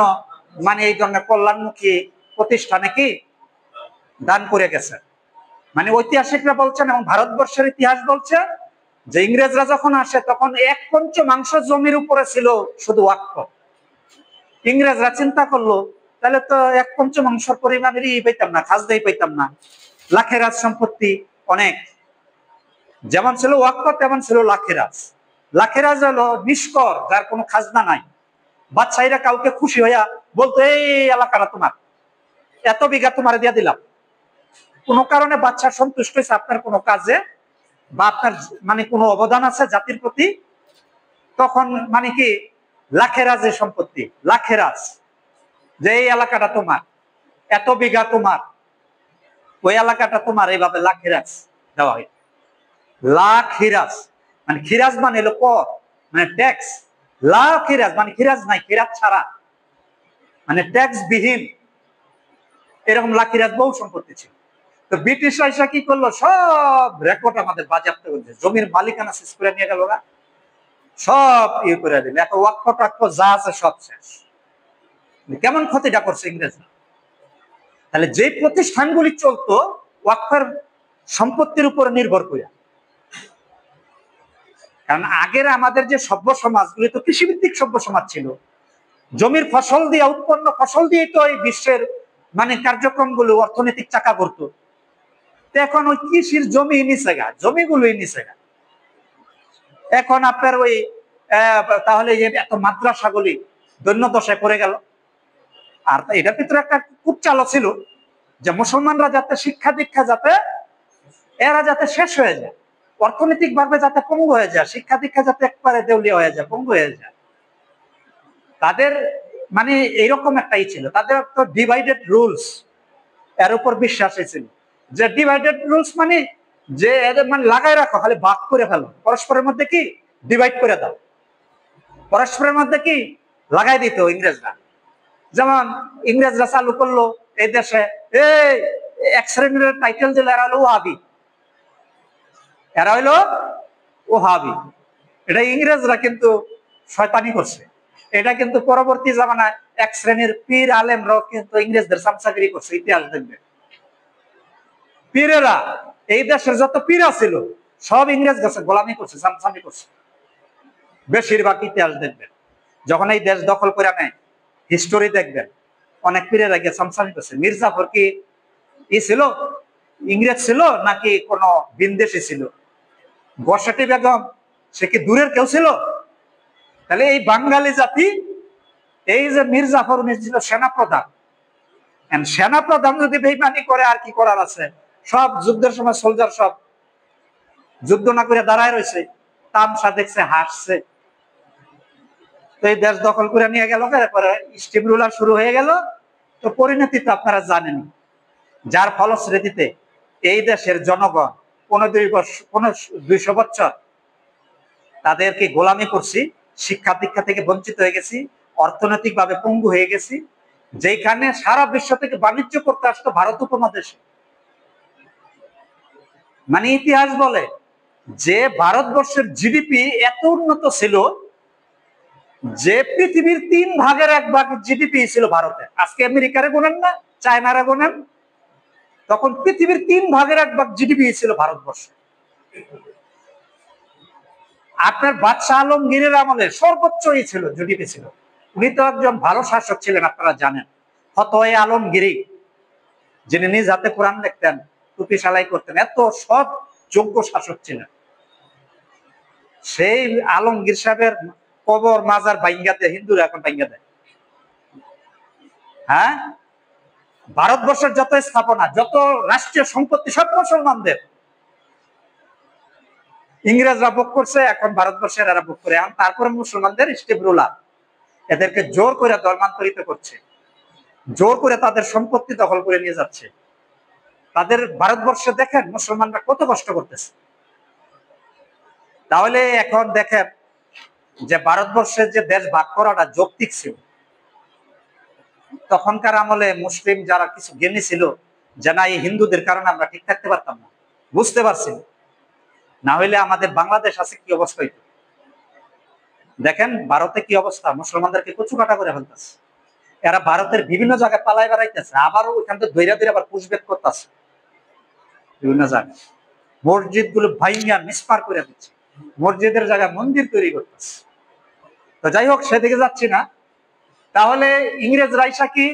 মানে এই ধরনের কল্যাণমুখী প্রতিষ্ঠানে কি দান করে গেছে। মানে ঐতিহাসিকরা বলছেন এবং ভারতবর্ষের ইতিহাস বলছে যে ইংরেজরা যখন আসে, তখন 1/5 জমির উপরে ছিল শুধু ওয়াকফ। ইংরেজরা চিন্তা করলো, তাহলে তো 1/5 পরিমাণেরই পাইতাম না, খাজনাই পাইতাম না। লাখেরাজ সম্পত্তি অনেক, যেমন ছিল ওয়াকফ তেমন ছিল লাখেরাজ। লাখেরাজ হলো নিষ্কর, যার কোনো খাজনা নাই। বাদশাহীরা কাউকে খুশি হইয়া বলতো, এই এলাকাটা তোমার, এত বিঘা তোমার দিয়ে দিলাম। কোনো কারণে বাদশা সন্তুষ্ট হয়েছে আপনার কোনো কাজে বা আপনার মানে কোনো অবদান আছে জাতির প্রতি, তখন মানে কি লাখেরাজের সম্পত্তি, লাখেরাজ, যে এই এলাকাটা তোমার, এত বিঘা তোমার, ওই এলাকাটা তোমার, এইভাবে লাখেরাজ দেওয়া হয়। লাখিরাজ মানে, খিরাজ মানে হলো কর, মানে ট্যাক্স। লাখিরাজ মানে খিরাজ নাই, খিরাজ ছাড়া, মানে ট্যাক্স বিহীন। এরকম লাখিরাজ বহু সম্পত্তি ছিল। তো ব্রিটিশরা এসে কি করলো? সব রেকর্ড আমাদের বাজেয়াপ্ত করছে, জমির মালিকানা শেষ করে নিয়ে গেল, সব ইয়ে করে দিল। এত ওয়াকফ টাকফ যা আছে সব শেষ। কেমন ক্ষতিটা করছে ইংরেজরা? তাহলে যে প্রতিষ্ঠানগুলি চলতো ওয়াকফের সম্পত্তির উপরে নির্ভর করে, কারণ আগের আমাদের যে সভ্য সমাজগুলি তো কৃষিভিত্তিক সভ্য সমাজ ছিল, জমির ফসল দিয়ে, উৎপন্ন ফসল দিয়ে তো এই বিশ্বের মানে কার্যক্রমগুলো, অর্থনৈতিক চাকা করতো। এখন ওই কৃষির জমি নিচে গা, জমিগুলোই নিচে গা। এখন আপনার ওই তাহলে এত মাদ্রাসাগুলি দৈন্য দশায় পড়ে গেল। আর এটার ভিতরে একটা খুব চালু ছিল যে মুসলমানরা যাতে শিক্ষা দীক্ষা, যাতে এরা যাতে শেষ হয়ে যায়, অর্থনৈতিক ভাবে যাতে পঙ্গু হয়ে যায়, শিক্ষা দীক্ষা যাতে একবারে দেউলিয়া হয়ে যায়, পঙ্গু হয়ে যায়। তাদের মানে এইরকম একটাই ছিল, তাদের তো ডিভাইডেড রুলস, এর উপর বিশ্বাস ছিল যে ডিভাইডেড রুলস মানে যে এদের মানে লাগাই রাখো, খালি ভাগ করে ফেলো, পরস্পরের মধ্যে কি ডিভাইড করে দাও। পরস্পরের মধ্যে কি লাগাই দিত ইংরেজরা। যেমন ইংরেজরা চালু করলো এই দেশে এই এক শ্রেণীর টাইটেল দিল, এরা হলো ওহাবি, এরা হইলো ওহাবি। এটা ইংরেজরা কিন্তু শয়তানি করছে। এটা কিন্তু পরবর্তী জামানায় এক শ্রেণীর পীর আলেমরাও কিন্তু ইংরেজদের চামচাগিরি করছে। ইতিহাস দেখবে, পীরেরা এই দেশের যত পীরা ছিল সব ইংরেজ কাছে গোলামি করছে, চামচামি করছে। বেশিরভাগ ইতিহাস দেখবেন, যখন এই দেশ দখল করে নেয় হিস্টোরি দেখবেন অনেক পীরেরা গিয়ে চামচামি করছে। মির্জাফর কি ই ছিল, ইংরেজ ছিল নাকি কোন বিন্দেশি ছিল? বর্ষাটি বেগম সে কি দূরের কেউ ছিল? তাহলে এই বাঙালি জাতি, এই যে মির্জাফর উনি ছিল সেনাপ্রধান, সেনাপ্রধান যদি বেইমানি করে আর কি করার আছে? সব যুদ্ধের সময় সোলজার সব যুদ্ধ না করে দাঁড়ায় রয়েছে, তামসা দেখছে, হাসছে। তো এই দেশ দখল করে নিয়ে গেল, পরে স্টিম রুলার শুরু হয়ে গেল। তো পরিণতি তো আপনারা জানেন, যার ফলশ্রুতিতে এই দেশের জনগণ 200 বছর তাদেরকে গোলামি করছি, শিক্ষা দীক্ষা থেকে বঞ্চিত হয়ে গেছি, অর্থনৈতিক ভাবে পঙ্গু হয়ে গেছি। যেখানে সারা বিশ্ব থেকে বাণিজ্য করতে আসতো ভারত উপমহাদেশে। মানে ইতিহাস বলে যে ভারতবর্ষের জিডিপি এত উন্নত ছিল যে পৃথিবীর 1/3 জিডিপি ছিল ভারতে। আজকে আমেরিকারে গোনেন না, চায়নারে গোনেন, তখন পৃথিবীর 1/3 জিডিপি ছিল ভারতবর্ষে। আপনার বাদশাহ আলমগীরের আমলে সর্বোচ্চই ছিল, জিডিপি ছিল। উনি তো একজন ভালো শাসক ছিলেন, আপনারা জানেন। ফতোয়া আলমগীরি, যিনি নিজ হাতে কোরআন লিখতেন, টুপি সেলাই করতেন, এত সৎ যোগ্য শাসক ছিলেন। সেই আলমগীর সাহেবের কবর মাজার ভাঙ্গা দেয় হিন্দুরা, এখন ভাঙ্গা দেয়। হ্যাঁ, ভারতবর্ষের যত স্থাপনা, যত রাষ্ট্রীয় সম্পত্তি সব মুসলমানদের। ইংরেজরা ভোগ করছে, এখন ভারতবর্ষের এরা ভোগ করে। এখন তারপরে মুসলমানদের স্টেপ রুলার এদেরকে জোর করে ধর্মান্তরিত করছে, জোর করে তাদের সম্পত্তি দখল করে নিয়ে যাচ্ছে। তাদের ভারতবর্ষে দেখেন মুসলমানরা কত কষ্ট করতেছে। তাহলে এখন দেখেন যে ভারতবর্ষের যে দেশ ভাগ করাটা যৌক্তিক ছিল, তখনকার আমলে মুসলিম যারা কিছু জ্ঞানী ছিল যে না, এই হিন্দুদের কারণে আমরা ঠিক থাকতে পারতাম না, বুঝতে পারছি না হইলে আমাদের বাংলাদেশ আছে কি অবস্থা হইতো। দেখেন ভারতে কি অবস্থা, মুসলমানদেরকে কচু কাটা করে ফেলতেছে। এরা ভারতের বিভিন্ন জায়গায় পালাই বেড়াইতেছে, আবারও ওইখান থেকে ধৈর্য ধরে আবার পুষবেদ করতেছে বিভিন্ন জায়গায়। মসজিদ গুলো ভাইয়া মিসপার করে দিচ্ছে, মসজিদের জায়গায় মন্দির তৈরি করতেছে। তো যাই হোক, সেদিকে যাচ্ছি না। তাহলে ইংরেজরা এসে কি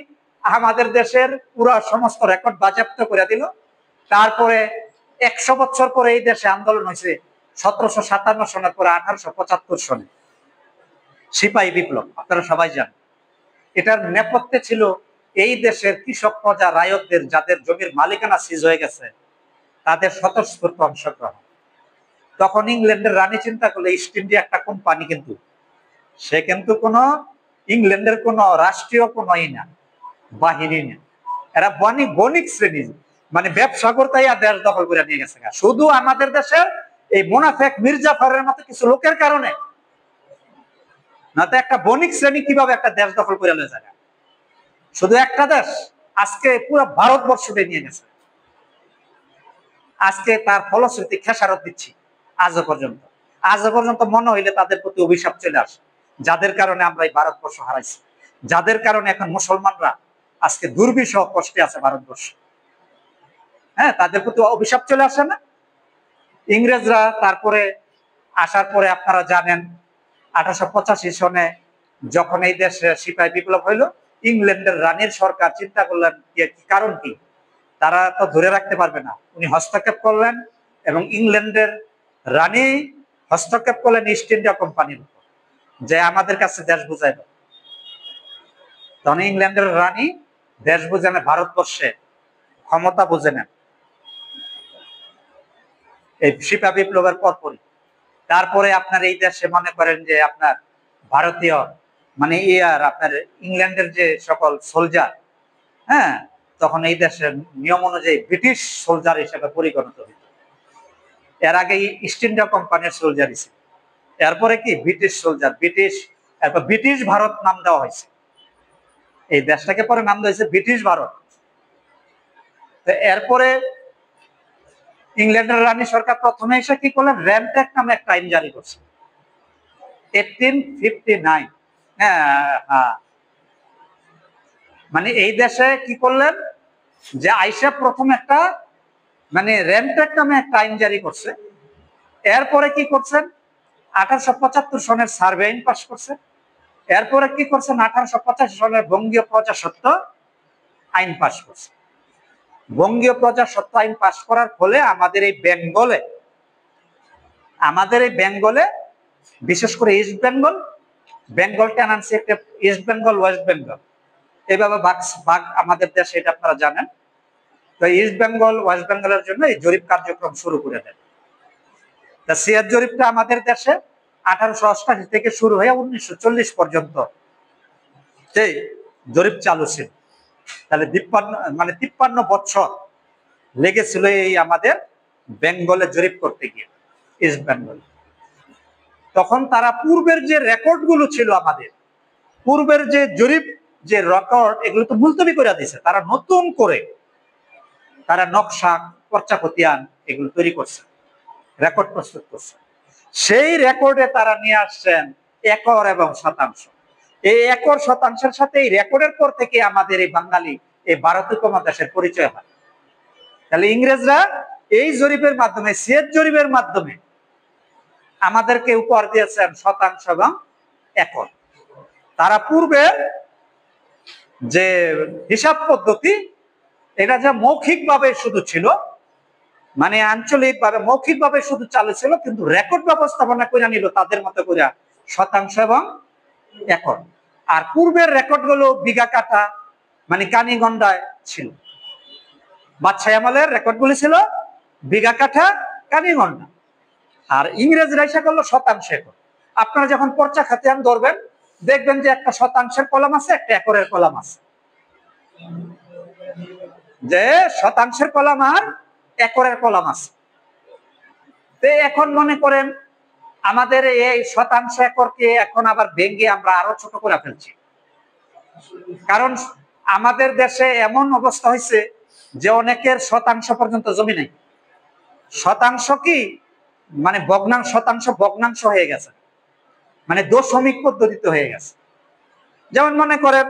আমাদের দেশের পুরো সমস্ত রেকর্ড বাজেয়াপ্ত করে দিল। তারপরে 100 বছর পরে এই দেশে আন্দোলন হয়েছে 1757 সনের পরে 1875 সনে সিপাহী বিপ্লব, আপনারা সবাই জানেন। এটার নেপথ্যে ছিল এই দেশের কৃষক প্রজা রায়তদের, যাদের জমির মালিকানা সিজ হয়ে গেছে, তাদের স্বতঃস্ফূর্ত অংশগ্রহণ। তখন ইংল্যান্ডের রানী চিন্তা করলে ইস্ট ইন্ডিয়া একটা কোম্পানি, কিন্তু সে কিন্তু কোন ইংল্যান্ডের কোন রাষ্ট্রীয় কোন বাহিনী না, এরা বণিক শ্রেণী, মানে ব্যবসা করতে দেশ দখল করে নিয়ে গেছে। শুধু আমাদের দেশের এই মুনাফেক মির্জাফরের মতো কিছু লোকের কারণে, না তো একটা বণিক শ্রেণী কিভাবে একটা দেশ দখল করে নিয়ে যায়? শুধু একটা দেশ আজকে পুরো ভারতবর্ষকে নিয়ে গেছে। আজকে তার ফলশ্রুতি খেসারত দিচ্ছি। আজও পর্যন্ত মনে হইলে তাদের প্রতি অভিশাপ চলে আসে, যাদের কারণে আমরা এই ভারতবর্ষ হারাইছি, যাদের কারণে এখন মুসলমানরা আজকে দুর্বিষহ কষ্টে আছে ভারতবর্ষ। হ্যাঁ, তাদের প্রতি অভিশাপ চলে আসে না? ইংরেজরা তারপরে আসার পরে আপনারা জানেন 1885 সনে যখন এই দেশে সিপাহী বিপ্লব হইলো, ইংল্যান্ডের রানীর সরকার চিন্তা করলেন কারণ কি, তারা তো ধরে রাখতে পারবে না। উনি হস্তক্ষেপ করলেন এবং ইংল্যান্ডের রানী হস্তক্ষেপ করলেন ইস্ট ইন্ডিয়া কোম্পানির উপর, যে আমাদের কাছে দেশ বুঝাইল। তখন ইংল্যান্ডের রানী দেশ বুঝে নেন, ভারতবর্ষে ক্ষমতা বুঝে নেন এই সিপাহী বিপ্লবের পরপরই। তারপরে আপনার এই দেশে মনে করেন যে আপনার ভারতীয় মানে আপনার ইংল্যান্ডের যে সকল সোলজার, হ্যাঁ, তখন এই দেশের নিয়ম অনুযায়ী ব্রিটিশ সোলজার হিসেবে পরিগণিত হইত। এর আগে ইস্ট ইন্ডিয়া কোম্পানির সোলজারই ছিল, এরপরে কি ব্রিটিশ সোলজার, ব্রিটিশ এরপর ব্রিটিশ ভারত নাম দেওয়া হয়েছে, এই দেশটাকে পরে নাম দেওয়া হয়েছে ব্রিটিশ ভারত। এরপরে ইংল্যান্ডের রানী সরকার প্রথমে এসে কি করলেন, রেন্ট অ্যাক্ট নামে একটা আইন জারি করছে 1859। হ্যাঁ, মানে এই দেশে কি করলেন যে আইসা প্রথম একটা মানে রেন্ট অ্যাক্ট নামে একটা আইন জারি করছে। এরপরে কি করছেন, 1875 সনের সার্ভে আইন পাস করছে। এরপরে কি করছেন, 1885 সনের বঙ্গীয় প্রজাস্বত্ব আইন পাস করছে। বঙ্গীয় প্রজাস্বত্ব আইন পাস করার ফলে আমাদের এই বেঙ্গলে বিশেষ করে ইস্ট বেঙ্গল, বেঙ্গল টেনান্সি একটা ইস্ট বেঙ্গল ওয়েস্ট বেঙ্গল এইভাবে ভাগ আমাদের দেশে, এটা আপনারা জানেন। তো ইস্ট বেঙ্গল ওয়েস্ট বেঙ্গলের জন্য এই জরিপ কার্যক্রম শুরু করে দেন। তা সিয়ার জরিপটা আমাদের দেশে 1888 থেকে শুরু হয়ে 1940 পর্যন্ত এই জরিপ চালু ছিল। তাহলে 53 বছর লেগেছিল এই আমাদের বেঙ্গলে জরিপ করতে গিয়ে, ইস্ট বেঙ্গল। তখন তারা পূর্বের যে রেকর্ড গুলো ছিল, আমাদের পূর্বের যে জরিপ যে রেকর্ড, এগুলো তো মুলতবি করে দিয়েছে। তারা নতুন করে তারা নকশা পর্চাপতিয়ান এগুলো তৈরি করছে, রেকর্ড প্রস্তুত করছে। সেই রেকর্ডে তারা নিয়ে আসছেন একর এবং শতাংশ। এই একর শতাংশের সাথে এই রেকর্ডের পর থেকে আমাদের এই বাঙালি এই ভারত উপমহাদেশের পরিচয় হয়। তাহলে ইংরেজরা এই জরিপের মাধ্যমে, সিয়ের জরিপের মাধ্যমে আমাদেরকে উপহার দিয়েছেন শতাংশ এবং একর। তারা পূর্বে যে হিসাব পদ্ধতি, এটা যে মৌখিকভাবে শুধু ছিল, মানে আঞ্চলিকভাবে মৌখিকভাবে শুধু চালু ছিল, কিন্তু রেকর্ড ব্যবস্থাপনা করে নিল তাদের মতো করে শতাংশ এবং একর। আর পূর্বের রেকর্ড গুলো বিঘা কাঠা মানে কানি গন্ডায় ছিল। বাদশাহ আমলের রেকর্ড গুলি ছিল বিঘা কাঠা কানি গন্ডা, আর ইংরেজরা এসে করলো শতাংশ একর। আপনারা যখন পর্চা খাতিয়ান ধরবেন দেখবেন যে একটা শতাংশের কলাম আছে, একটা একরের কলাম আছে, যে শতাংশের কলাম আর একরের কলাম আছে। এখন মনে করেন আমাদের এই শতাংশ একরকে এখন আবার ভেঙে আমরা আরো ছোট করে ফেলছি, কারণ আমাদের দেশে এমন অবস্থা হয়েছে যে অনেকের শতাংশ পর্যন্ত জমি নেই। শতাংশ কি মানে শতাংশ ভগ্নাংশ হয়ে গেছে, মানে দশমিক পদ্ধতিতে হয়ে গেছে। যেমন মনে করেন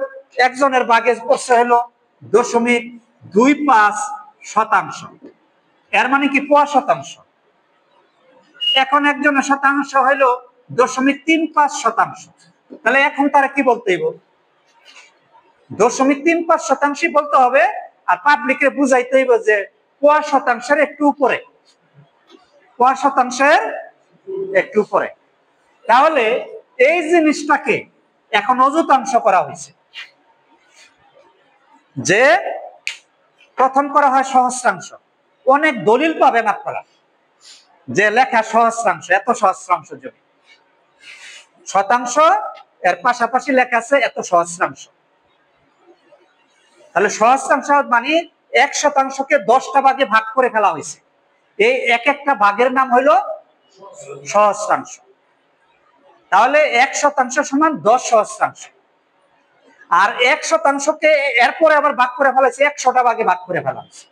একজনের ভাগে পড়ছে হলো 0.25 শতাংশ, এর মানে কি পোয়া শতাংশ। এখন একজনের শতাংশ হলো 0.35 শতাংশ, তাহলে এখন তারা কি বলতে হইব, 0.35 শতাংশই বলতে হবে। আর পাবলিকে বুঝাইতে হইব যে পোয়া শতাংশের একটু উপরে, পোয়া শতাংশের একটু উপরে। তাহলে এই জিনিসটাকে এখন অযুতাংশ করা হয়েছে, যে প্রথম করা হয় সহস্রাংশ। অনেক দলিল পাবেন আপনারা যে লেখা সহস্রাংশ, এত সহস্রাংশ জমি। শতাংশ এর পাশাপাশি লেখা আছে এত সহস্রাংশ। তাহলে সহস্রাংশ মানে 1 শতাংশকে 10টা ভাগে ভাগ করে ফেলা হয়েছে। এই এক একটা ভাগের নাম হলো সহস্রাংশ। তাহলে 1 শতাংশ সমান 10 সহস্রাংশ। আর 1 শতাংশকে এরপরে আবার ভাগ করে ফেলা হয়েছে 100টা ভাগে ভাগ করে ফেলা হয়েছে,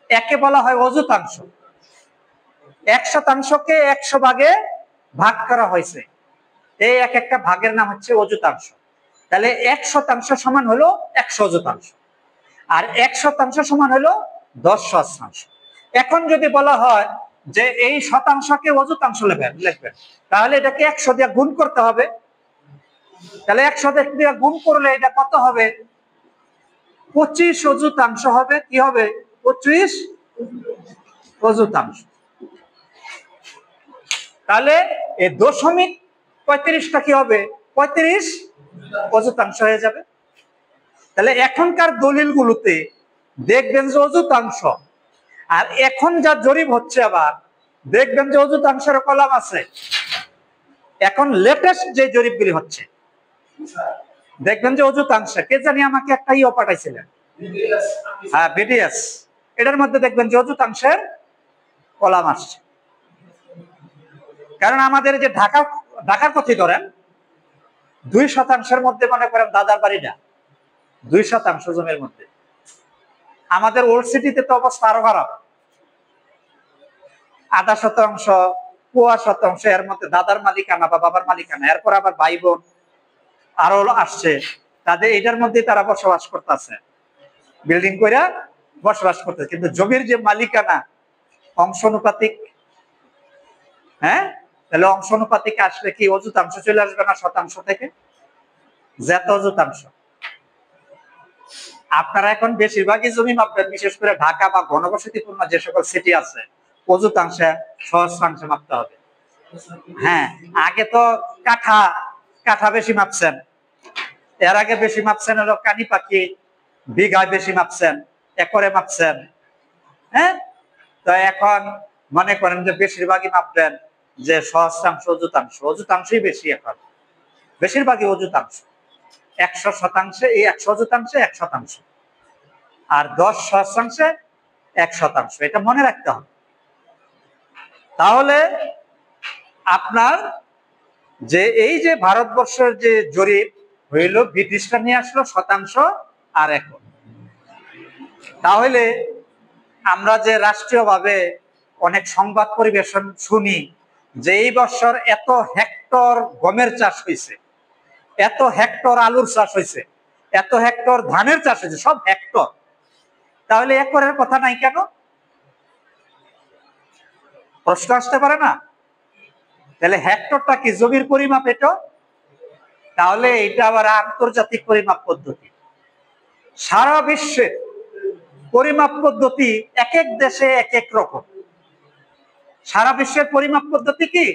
একে বলা হয় অযুতাংশ। 1 শতাংশকে 100 ভাগে ভাগ করা হয়েছে, এই এক একটা ভাগের নাম হচ্ছে অযুতাংশ। তাহলে 1 শতাংশ সমান হলো 100 অযুতাংশ, আর 1 শতাংশ সমান হলো 10 সহস্রাংশ। এখন যদি বলা হয় যে এই শতাংশকে অযুতাংশ লিখবেন, তাহলে এটাকে 100 দিয়ে গুণ করতে হবে। তাহলে 100 দিয়ে গুণ করলে এটা কত হবে, 25 অযুতাংশ হবে। কি হবে, 25 অযুতাংশ। তাহলে এই 0.35টা কি হবে, 35 অযুতাংশ হয়ে যাবে। তাহলে এখনকার দলিলগুলোতে দেখবেন যে অযুতাংশ, আর এখন যা জরিপ হচ্ছে আবার দেখবেন যে অযুতাংশের কলাম আছে। এখন লেটেস্ট যে জরিপগুলি হচ্ছে দেখবেন যে অযুতাংশ, কে জানি আমাকে একটা ইও পাঠাইছিলেন, হ্যাঁ বিডিএস, এটার মধ্যে দেখবেন যে অযুতাংশের কলাম আসছে। কারণ আমাদের যে ঢাকার কথাই ধরেন, 2% মধ্যে মনে করেন দাদার বাড়ি না, 2% জমির মধ্যে। আমাদের ওল্ড সিটিতে তো অবস্থা আরো খারাপ, 0.5%, 0.25% এর মধ্যে দাদার মালিকানা বা বাবার মালিকানা, এরপর আবার ভাই বোন আরো আসছে, তাদের এটার মধ্যে তারা বসবাস করতেছে, বিল্ডিং করে বসবাস করতেছে। কিন্তু জমির যে মালিকানা অংশানুপাতিক, হ্যাঁ, তাহলে অংশানুপাতিক আসলে কি অযুতাংশ চলে আসবে না শতাংশ থেকে? যেত অযুতাংশ। আপনারা এখন বেশিরভাগই জমি মাপবেন, বিশেষ করে ঢাকা বা ঘনবসতিপূর্ণ যে সকল সিটি আছে, অযুতাংশে সহস্রাংশে মাপতে হবে। হ্যাঁ, আগে তো কাঠা কাঠা বেশি মাপছেন, এর আগে বেশি মাপছেন হলো কানি পাখি, বিঘায় বেশি মাপছেন, একরে মাপছেন। হ্যাঁ, তো এখন মনে করেন যে বেশিরভাগই মাপবেন যে সহস্রাংশ অযুতাংশ, অযুতাংশই বেশি এখন, বেশিরভাগই অযুতাংশ। 100%, এই 100 অযুতাংশে 1%, আর 10 সহস্রাংশে 1%, এটা মনে রাখতে হবে। তাহলে আপনার যে এই যে ভারতবর্ষের যে জরিপ হইল, ব্রিটিশরা নিয়ে আসলো শতাংশ আর একর। তাহলে আমরা যে রাষ্ট্রীয়ভাবে অনেক সংবাদ পরিবেশন শুনি যে এই বছর এত হেক্টর গমের চাষ হয়েছে, এত হেক্টর আলুর চাষ হয়েছে, এত হেক্টর ধানের চাষ হয়েছে, সব হেক্টর। তাহলে একরের কথা নাই কেন? প্রশ্ন আসতে পারে না? তাহলে হেক্টরটা কি জমির পরিমাপ এটা? তাহলে এটা আবার আন্তর্জাতিক পরিমাপ পদ্ধতি। সারা বিশ্বে পরিমাপ পদ্ধতি এক এক দেশে এক এক রকম। সারা বিশ্বের পরিমাপ পদ্ধতি কি?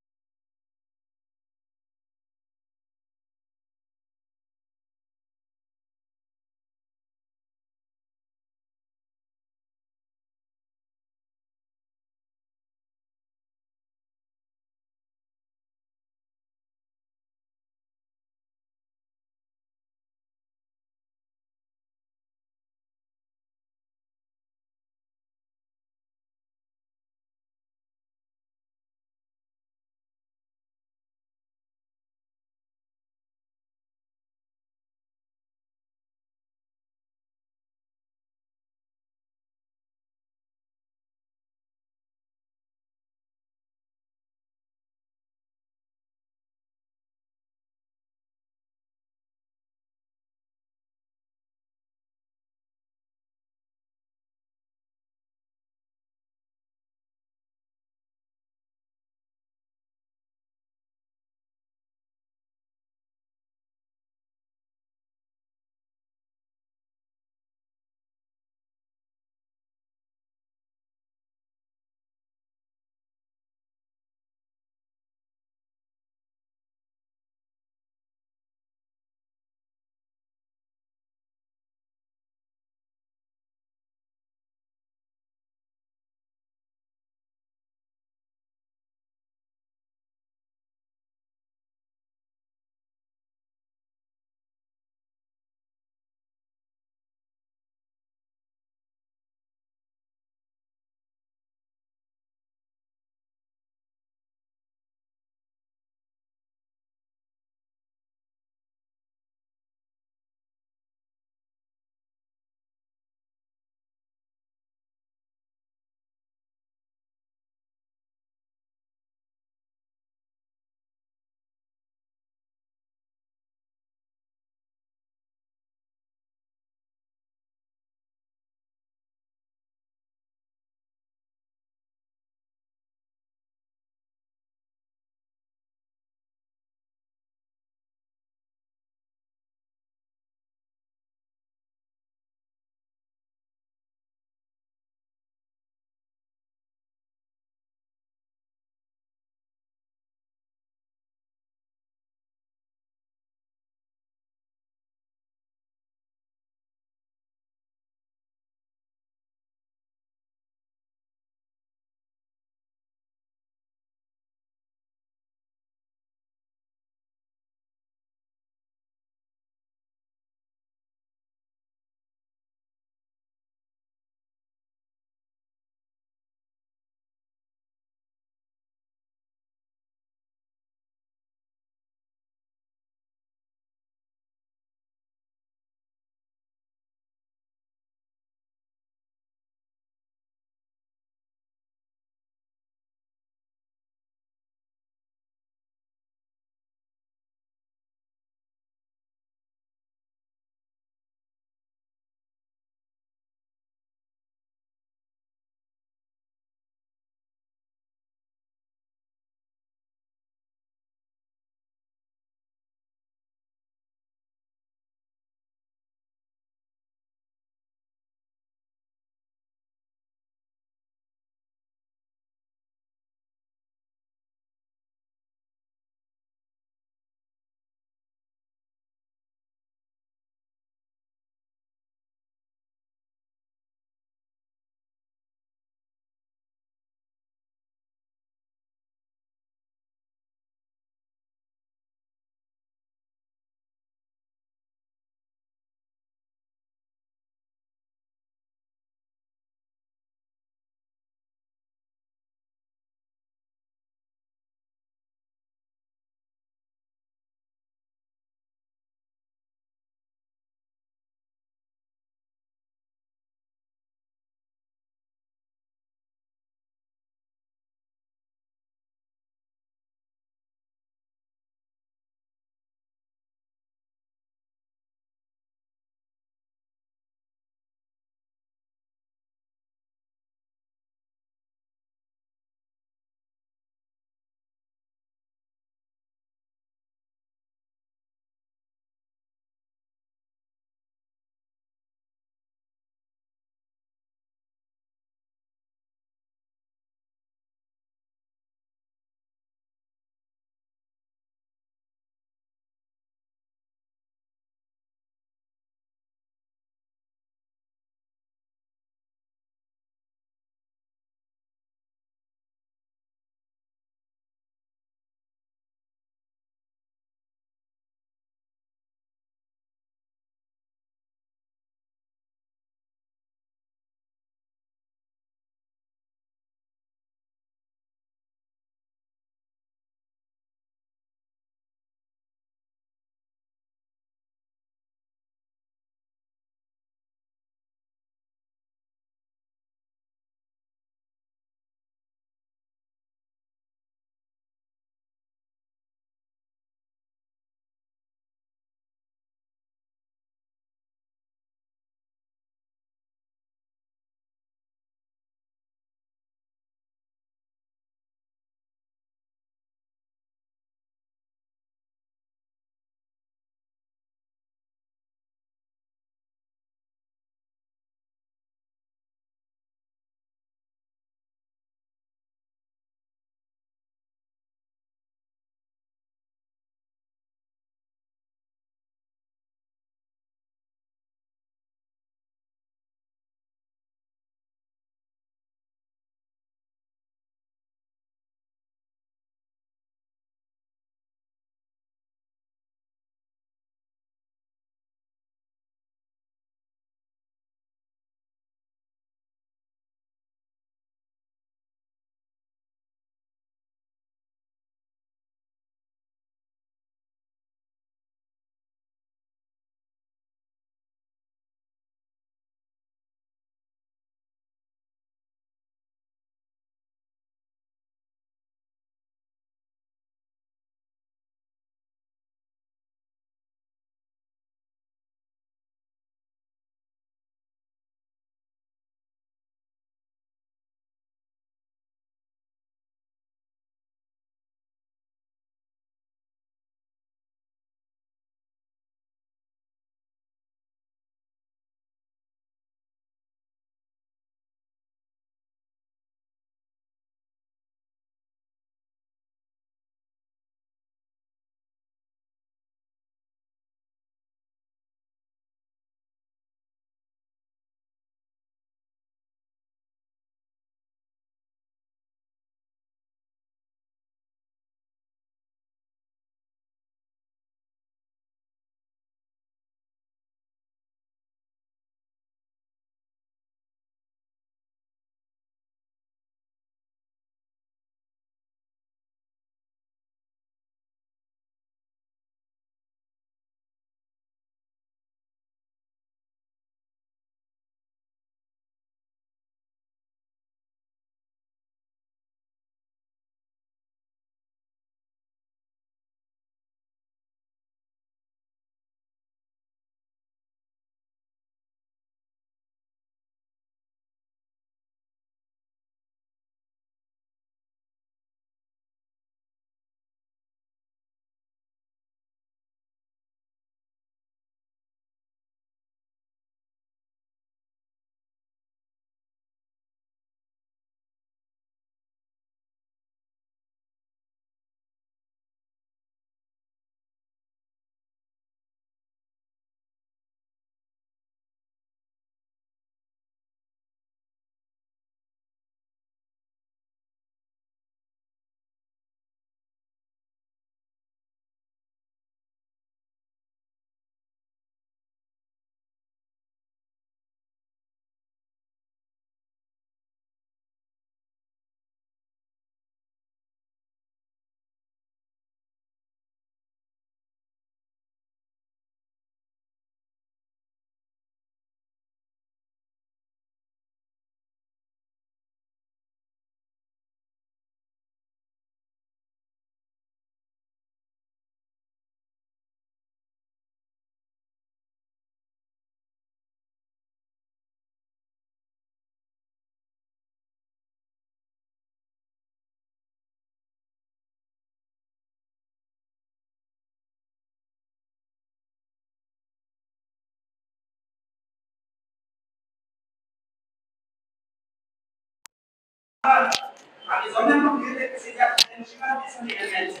আমি জমির মধ্যে দেখতেছি যে আপনি সীমানা দিচ্ছেন এখানে আছে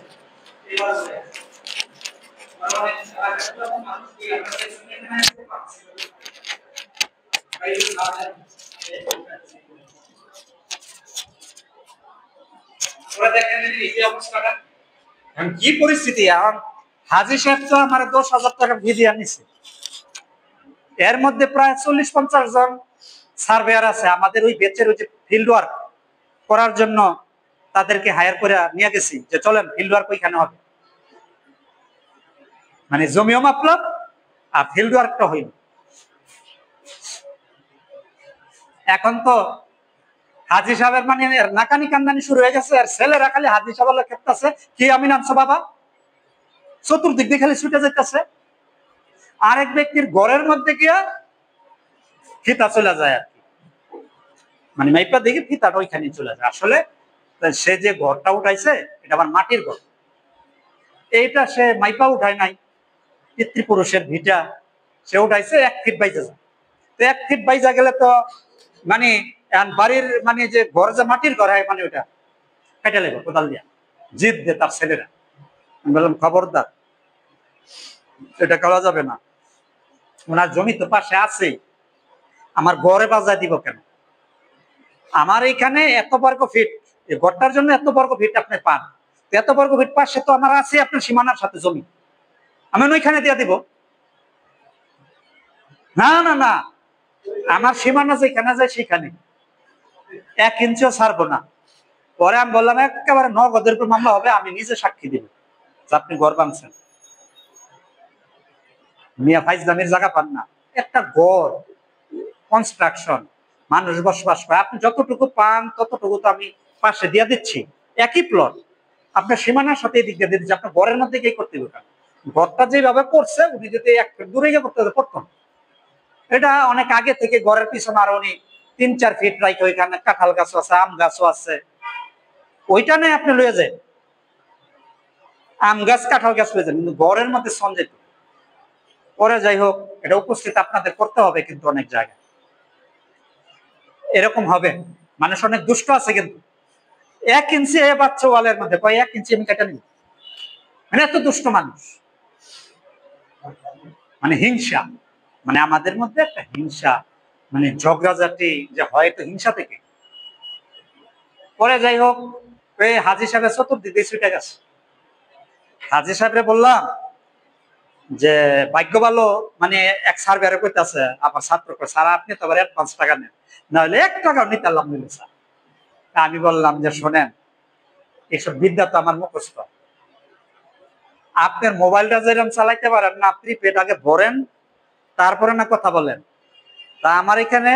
এবার আছে মানে একটা মানুষ কি আপনাদের এখানে আছে ভাই ওরা দেখেন এই অবস্থাটা এখন কি পরিস্থিতি। এখন হাজী সাহেব তো আমার 10,000 টাকা ফি দিয়ে নিছে, এর মধ্যে প্রায় 40-50 জন সার্ভেয়ার আছে আমাদের ওই বেচের ওই যে ফিল্ড ওয়ার্ক করার জন্য, তাদেরকে হায়ার করে নিয়ে গেছি যে চলেন ফিল্ড ওয়ার্ক ওইখানে হবে, মানে জমিও মাপলাম আর ফিল্ড ওয়ার্কটা হইল। এখন তো হাজী সাহেবের মানে নাকানি কান্দানি শুরু হয়ে গেছে, আর ছেলেরা খালি হাজী সাহেবের ক্ষেত্রে কি আমি নামছো বাবা, চতুর্দিক দিয়ে খালি ছুটে যাইতেছে। আরেক ব্যক্তির ঘরের মধ্যে গিয়া ফিতা চলে যায় আর কি, মানে মাইপা দেখি ফিতাটা ওইখানে চলে যায়। আসলে সে যে ঘরটা উঠাইছে এটা আমার মাটির ঘর, এইটা সে মাইপা উঠায় নাই, পিতৃপুরুষের ভিটা সে উঠাইছে 1 ফিট বাইজা যায়। তো 1 ফিট বাইজা গেলে তো মানে বাড়ির মানে যে ঘর যে মাটির ঘর হয় মানে ওটা কেটে লেগে কোদাল দিয়া জিদ দে তার ছেলেরা। আমি বললাম খবরদার, এটা করা যাবে না, ওনার জমি তো পাশে আছে, আমার ঘরে বাজায় দিব কেন? আমার এইখানে এত বর্গ ফিট, এই ঘরটার জন্য এত বর্গ ফিট আপনি পান, এত বর্গ ফিট পাশে তো আমার আছে আপনার সীমানার সাথে জমি, আমি ওইখানে দিয়ে দিব। না না না, আমার সীমানা যেখানে যায় সেখানে 1 ইঞ্চিও ছাড়বো না। পরে আমি বললাম একেবারে নগদের উপর মামলা হবে, আমি নিজে সাক্ষী দিব যে আপনি ঘর ভাঙছেন। মিয়া ফাইজ দামের জায়গা পান না, একটা ঘর কনস্ট্রাকশন মানুষ বসবাস করে, আপনি যতটুকু পান ততটুকু তো আমি পাশে দিয়ে দিচ্ছি, একই প্লট আপনার সীমানার সাথে এদিক দিয়ে দিচ্ছি, আপনার ঘরের মধ্যে গিয়ে করতে হবে। ঘরটা যেভাবে করছে উনি যদি 1 ফিট দূরে গিয়ে করতে করতেন। এটা অনেক আগে থেকে ঘরের পিছনে আর উনি 3-4 ফিট রাইখে ওইখানে কাঁঠাল গাছও আছে, আম গাছও আছে, ওইটা নেই আপনি লয়ে যায় আম গাছ কাঁঠাল গাছ লয়ে যান, কিন্তু ঘরের মধ্যে সঞ্জয় পরে যাই হোক এটা উপস্থিত আপনাদের করতে হবে, কিন্তু অনেক জায়গায় এরকম হবে, মানুষ অনেক দুষ্ট আছে, কিন্তু 1 ইঞ্চি বাচ্চা ওয়ালের মধ্যে কয় 1 ইঞ্চি আমি কেটে নিব, মানে এত দুষ্ট মানুষ, মানে হিংসা, মানে আমাদের মধ্যে একটা হিংসা, মানে ঝগড়াঝাটি যে হয় তো হিংসা থেকে। পরে যাই হোক ওই হাজী সাহেবের চতুর্দিক দিয়ে ছুটে গেছে, হাজী সাহেবরে বললাম যে ভাগ্য ভালো, মানে এক সার্ভেয়ারে কইতাছে আমার ছাত্র স্যার আপনি তো আবার অ্যাডভান্স টাকা নেন, না হলে 1 টাকাও নিতে আল্লাহ মিলে স্যার। আমি বললাম যে শোনেন এইসব বিদ্যা তো আমার মুখস্থ, আপনার মোবাইলটা যেরকম চালাইতে পারেন না, আপনি পেট আগে ভরেন তারপরে না কথা বলেন। তা আমার এখানে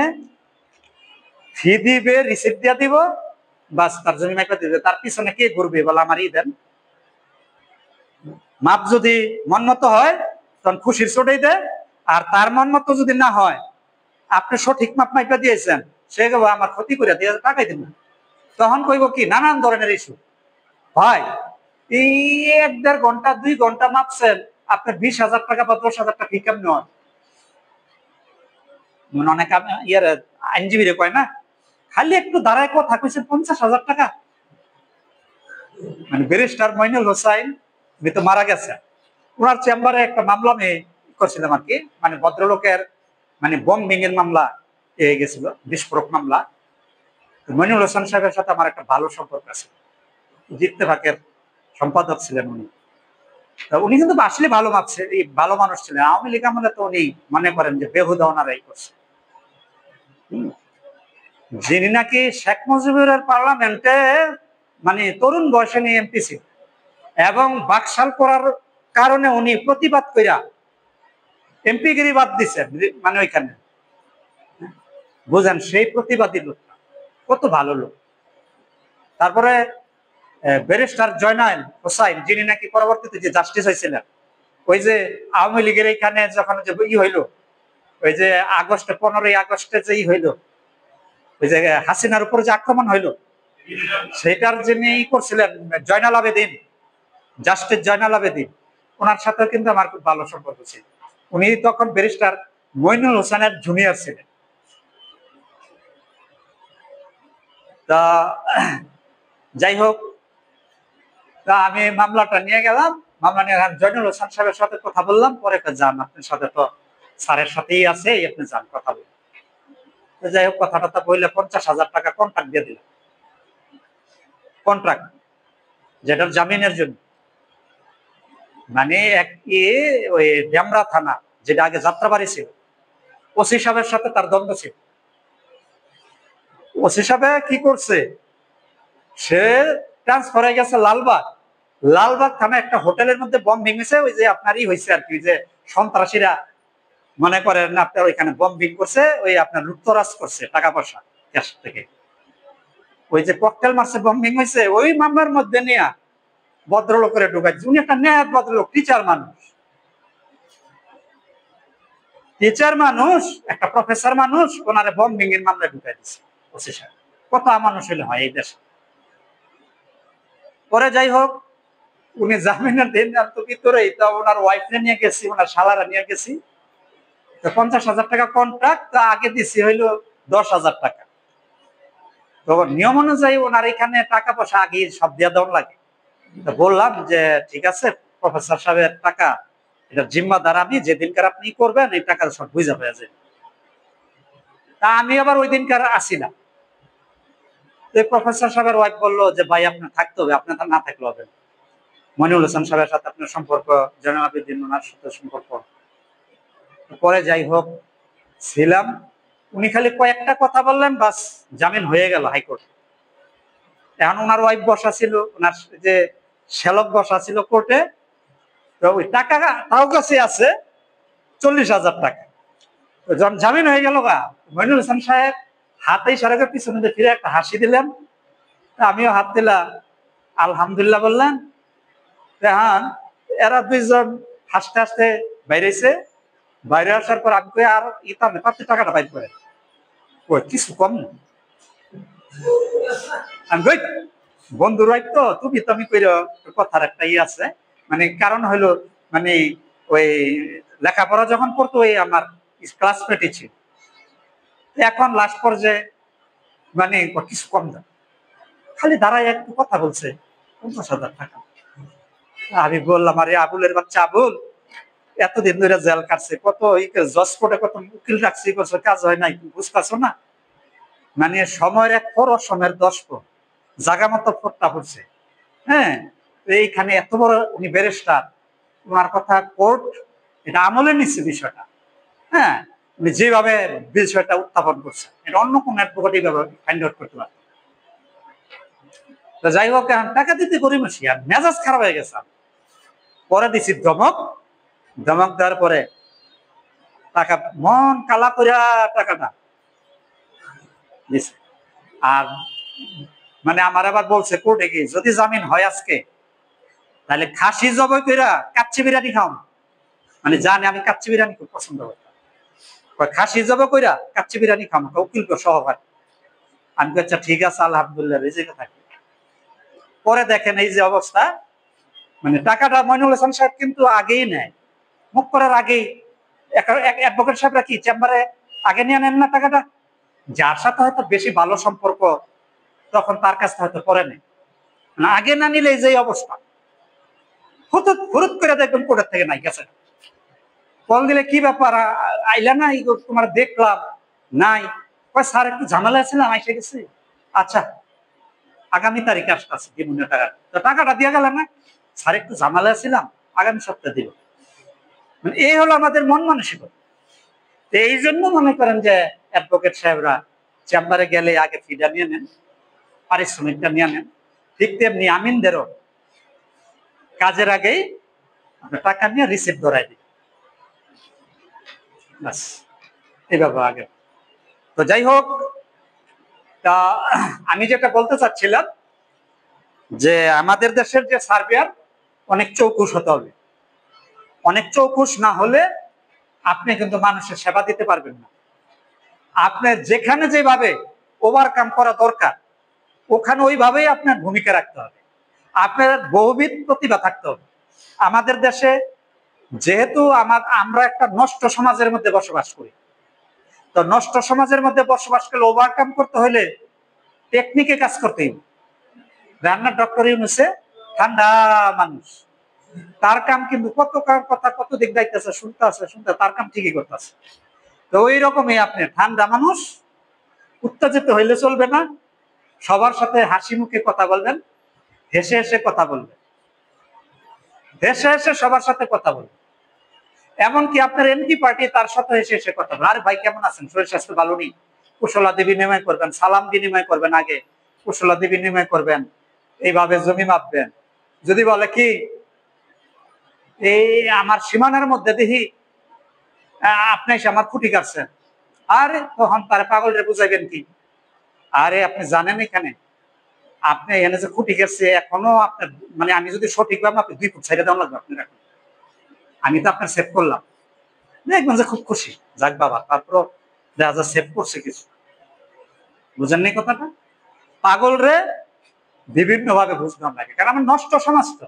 ফি দিবে, রিসিপ্ট দিয়ে দিব, বাস তার জমি মাইপা দিবে, তার পিছনে কে ঘুরবে বলে আমারই দেন। মাপ যদি মন মতো হয় তখন খুশির চোটেই দেয়, আর তার মন মতো যদি না হয়, আপনি সঠিক মাপ মাইপা দিয়েছেন, সে আমার ক্ষতি করে দিয়ে টাকাই দিন, তখন কইব কি নানান ধরনের ইস্যু হয়। এই 1-1.5 ঘন্টা 2 ঘন্টা মাপছেন, আপনার 20,000 টাকা বা 10,000 টাকা ফি কেমন হয়? অনেক ইয়ার আইনজীবীরে কয় না, খালি একটু দাঁড়ায় কথা কইছে 50,000 টাকা। মানে ব্যারিস্টার মইনুল হোসাইন উনি তো মারা গেছে, ওনার চেম্বারে একটা মামলা আমি করছিলাম আর কি, মানে ভদ্রলোকের মানে বম্বিং এর মামলা পেয়ে গেছিল, বিস্ফোরক মামলা। মইনুল হোসেন সাহেবের সাথে আমার একটা ভালো সম্পর্ক আছে, ইত্তেফাকের সম্পাদক ছিলেন উনি, উনি কিন্তু আসলে ভালো মাপছে, এই ভালো মানুষ ছিলেন। আওয়ামী লীগ আমলে তো উনি মনে করেন যে বেহুদা ওনারাই করছে, যিনি নাকি শেখ মুজিবুরের পার্লামেন্টে মানে তরুণ বয়সে নিয়ে এমপি ছিল, এবং বাকশাল করার কারণে উনি প্রতিবাদ কইরা এমপিগিরি বাদ দিচ্ছেন, মানে ওইখানে বুঝেন সেই প্রতিবাদী লোকটা কত ভালো লোক। তারপরে ব্যারিস্টার জয়নাল হোসাইন যিনি নাকি পরবর্তীতে যে জাস্টিস হয়েছিলেন, ওই যে আওয়ামী লীগের এইখানে যখন যে ই হইলো, ওই যে 15ই আগস্টে যে ই হইলো, ওই যে হাসিনার উপর যে আক্রমণ হইলো, সেটার যিনি করছিলেন জয়নাল আবেদিন, জাস্টিস জয়নাল আবেদিন, ওনার সাথে কিন্তু আমার খুব ভালো সম্পর্ক ছিল। উনি তখন ব্যারিস্টার মইনুল হোসেনের জুনিয়র ছিলেন। তা যাই হোক, তা আমি মামলাটা নিয়ে গেলাম। মামলা নিয়ে জয়নুল হোসেন সাহেবের সাথে কথা বললাম, পরে যান আপনার সাথে তো স্যারের সাথেই আছে, আপনি যান কথা বলুন। যাই হোক, কথাটা বললে 50,000 টাকা কন্ট্রাক্ট দিয়ে দিলাম, কন্ট্রাক্ট যেটার জামিনের জন্য। মানে ওই ডেমরা থানা, যেটা আগে যাত্রাবাড়ি ছিল, ওসি সাহেবের সাথে তার দ্বন্দ্ব ছিল। ওসি সাহেব কি করছে, সে ট্রান্সফার হয়ে গেছে লালবাগ। লালবাগ থানা একটা হোটেলের মধ্যে বম ভেঙেছে, ওই যে আপনারই হয়েছে আর কি, যে সন্ত্রাসীরা মনে করেন আপনার ওইখানে বম ভেঙে করছে, ওই আপনার লুটতরাজ করছে টাকা পয়সা ক্যাশ থেকে। ওই যে ককটেল মারছে, বম ভেঙে হয়েছে, ওই মামলার মধ্যে নিয়ে ভদ্রলোকের ঢুকাইছে। উনি একটা ন্যায় ভদ্রলোক, টিচার মানুষ, একটা প্রফেসর মানুষ, ওনারে বম ভেঙের মামলা ঢুকাই দিচ্ছে ওসি সাহেব। কত মানুষ হলে হয় এই দেশে। পরে যাই হোক, উনি জামিনের দিন ভিতরেই তো ওনার ওয়াইফে নিয়ে গেছি, ওনার শালারা নিয়ে গেছি। 50,000 টাকা কন্ট্রাক্ট, আগে দিছি হইলো 10,000 টাকা। তো নিয়ম অনুযায়ী ওনার এখানে টাকা পয়সা আগে সব দিয়ে দেওয়া লাগে। তো বললাম যে ঠিক আছে প্রফেসর সাহেবের টাকা, এটা জিম্মাদার আমি, যেদিনকার আপনি করবেন এই টাকা সব বুঝা হয়ে যাবে। তা আমি আবার ওই দিনকার আসি না। প্রফেসর সাহেবের ওয়াইফ বললো যে ভাই আপনার থাকতে হবে, আপনার না থাকলে হবে না। মনিরুল হোসেন সাহেবের সাথে আপনার সম্পর্ক, জয়নুল আবেদিন ওনার সাথে সম্পর্ক। পরে যাই হোক ছিলাম, উনি খালি কয়েকটা কথা বললেন, বাস জামিন হয়ে গেল হাইকোর্টে। এখন ওনার ওয়াইফ বসা ছিল, ওনার যে শ্যালক বসা ছিল কোর্টে, তো ওই টাকা তাও কাছে আছে 40,000 টাকা। তো যখন জামিন হয়ে গেল গা, মনিরুল হোসেন সাহেব হাতে ইশারা পিছনে ফিরে একটা হাসি দিলেন, আমিও হাত দিলাম, আলহামদুলিল্লাহ বললেন। এখন এরা দুইজন হাসতে হাসতে বাইরেছে। বাইরে আসার পর আমি কই আর ইতাম পাঁচশো টাকাটা বাইর করে কিছু কম না। আমি কই বন্ধু রাইট তো তুমি তুমি কইর, কথার একটা ই আছে, মানে কারণ হইলো মানে ওই লেখাপড়া যখন করতো ওই আমার ক্লাসমেটই ছিল। এখন লাস্ট পর্যায়ে মানে কিছু কম দাম, খালি দাঁড়ায় একটু কথা বলছে 50,000 টাকা। আমি বললাম আরে আবুলের বাচ্চা আবুল, এতদিন ধরে জেল কাটছে, কত জজ কোর্টে কত উকিল রাখছি, কাজ হয় নাই, বুঝতেছো না? মানে সময়ের এক পর সময়ের 10 পর জায়গা মতো ফোটটা পড়ছে। হ্যাঁ, এইখানে এত বড় উনি ব্যারিস্টার, ওনার কথা কোর্ট এটা আমলে নিচ্ছে বিষয়টা। হ্যাঁ, উনি যেভাবে বিষয়টা উত্থাপন করছে, এটা অন্য কোন অ্যাডভোকেট এইভাবে ফাইন্ড আউট করতে পারে। তো যাই হোক, টাকা দিতে গরিমসি আর মেজাজ খারাপ হয়ে গেছে। পরে দিছি ধমক, ধমক দেওয়ার পরে টাকা মন কালা করিয়া টাকাটা দিছে। আর মানে আমার আবার বলছে কোর্টে কি যদি জামিন হয় আজকে, তাহলে খাসি জবাই কইরা কাচ্চি বিরিয়ানি খাও। মানে জানে আমি কাচ্চি বিরিয়ানি খুব পছন্দ করতাম, খাসি জবাই কইরা কাচ্চি বিরিয়ানি খাও, উকিল সহকার। আমি আচ্ছা ঠিক আছে আলহামদুলিল্লাহ, রেজেকে থাকি। পরে দেখেন এই যে অবস্থা, মানে টাকাটা মইনুল হাসান সাহেব কিন্তু আগেই নেয়, মুখ করার আগেই। অ্যাডভোকেট সাহেবরা কি চেম্বারে আগে নিয়ে নেন না টাকাটা? যার সাথে হয়তো বেশি ভালো সম্পর্ক তখন তার কাছে হয়তো পরে নেই, মানে আগে না নিলে যে অবস্থা, হুরুত করে দেখবেন কোর্টের থেকে নাই গেছে। কল দিলে কি ব্যাপার আইলা না, তোমার দেখলাম নাই, স্যার একটু ঝামেলা ছিলাম এসে গেছি। আচ্ছা আগামী তারিখে আসতে আছে কি মনে টাকা, তো টাকাটা দিয়ে গেলাম না, স্যার একটু ঝামেলা ছিলাম আগামী সপ্তাহে দিব। এই হলো আমাদের মন মানসিকতা। এই জন্য মনে করেন যে অ্যাডভোকেট সাহেবরা চেম্বারে গেলে আগে ফিটা নিয়ে নেন, পারিশ্রমিকটা নিয়ে নেন। ঠিক তেমনি আমিনদেরও কাজের আগেই টাকা নিয়ে রিসিপ্ট ধরাই দিই, বাস এইভাবে আগে। তো যাই হোক, তা আমি যেটা বলতে চাচ্ছিলাম যে আমাদের দেশের যে সার্ভেয়ার অনেক চৌকুশ হতে হবে। অনেক চৌকুশ না হলে আপনি কিন্তু মানুষের সেবা দিতে পারবেন না। আপনার যেখানে যেভাবে ওভারকাম করা দরকার ওখানে ওইভাবেই আপনার ভূমিকা রাখতে হবে। আপনার বহুবিধ প্রতিভা থাকতে হবে। আমাদের দেশে যেহেতু আমরা একটা নষ্ট সমাজের মধ্যে বসবাস করি, তো নষ্ট সমাজের মধ্যে বসবাস করলে ওভারকাম করতে হলে টেকনিকে কাজ করতেই। রান্নার ডক্টর ইউনূসে ঠান্ডা মানুষ, তার কাম কিন্তু কত কথা কত দিক দায়িত্ব শুনতে আছে, তার কাম ঠিকই করতেছে। তো ওই রকমই আপনি ঠান্ডা মানুষ, উত্তেজিত হইলে চলবে না, সবার সাথে হাসি মুখে কথা বলবেন, হেসে হেসে কথা বলবেন, হেসে হেসে সবার সাথে কথা বলবেন। এমনকি আপনার এমপি পার্টি তার সাথে হেসে হেসে কথা বলবেন, আরে ভাই কেমন আছেন, শরীর স্বাস্থ্য ভালো নেই, কুশলাদি বিনিময় করবেন, সালাম বিনিময় করবেন, আগে কুশলাদি বিনিময় করবেন, এইভাবে জমি মাপবেন। যদি বলে কি এই আমার সীমানার মধ্যে দেখি আপনি এসে আমার খুঁটি কাটছেন, আরে তখন তার পাগলরে বুঝাইবেন কি, আরে আপনি জানেন এখানে আপনি এখানে যে খুঁটি কাটছে এখনো আপনার মানে আমি যদি সঠিকভাবে আপনি 2 ফুট ছেড়ে দেওয়া লাগবে আপনার, এখন আমি তো আপনার সেভ করলাম, দেখবেন যে খুব খুশি, যাক বাবা তারপর দেখা যায় সেভ করছে কিছু। বুঝেন নি কথাটা? পাগল রে বিভিন্ন ভাবে বুঝলাম লাগে, কারণ আমার নষ্ট সমাজ তো,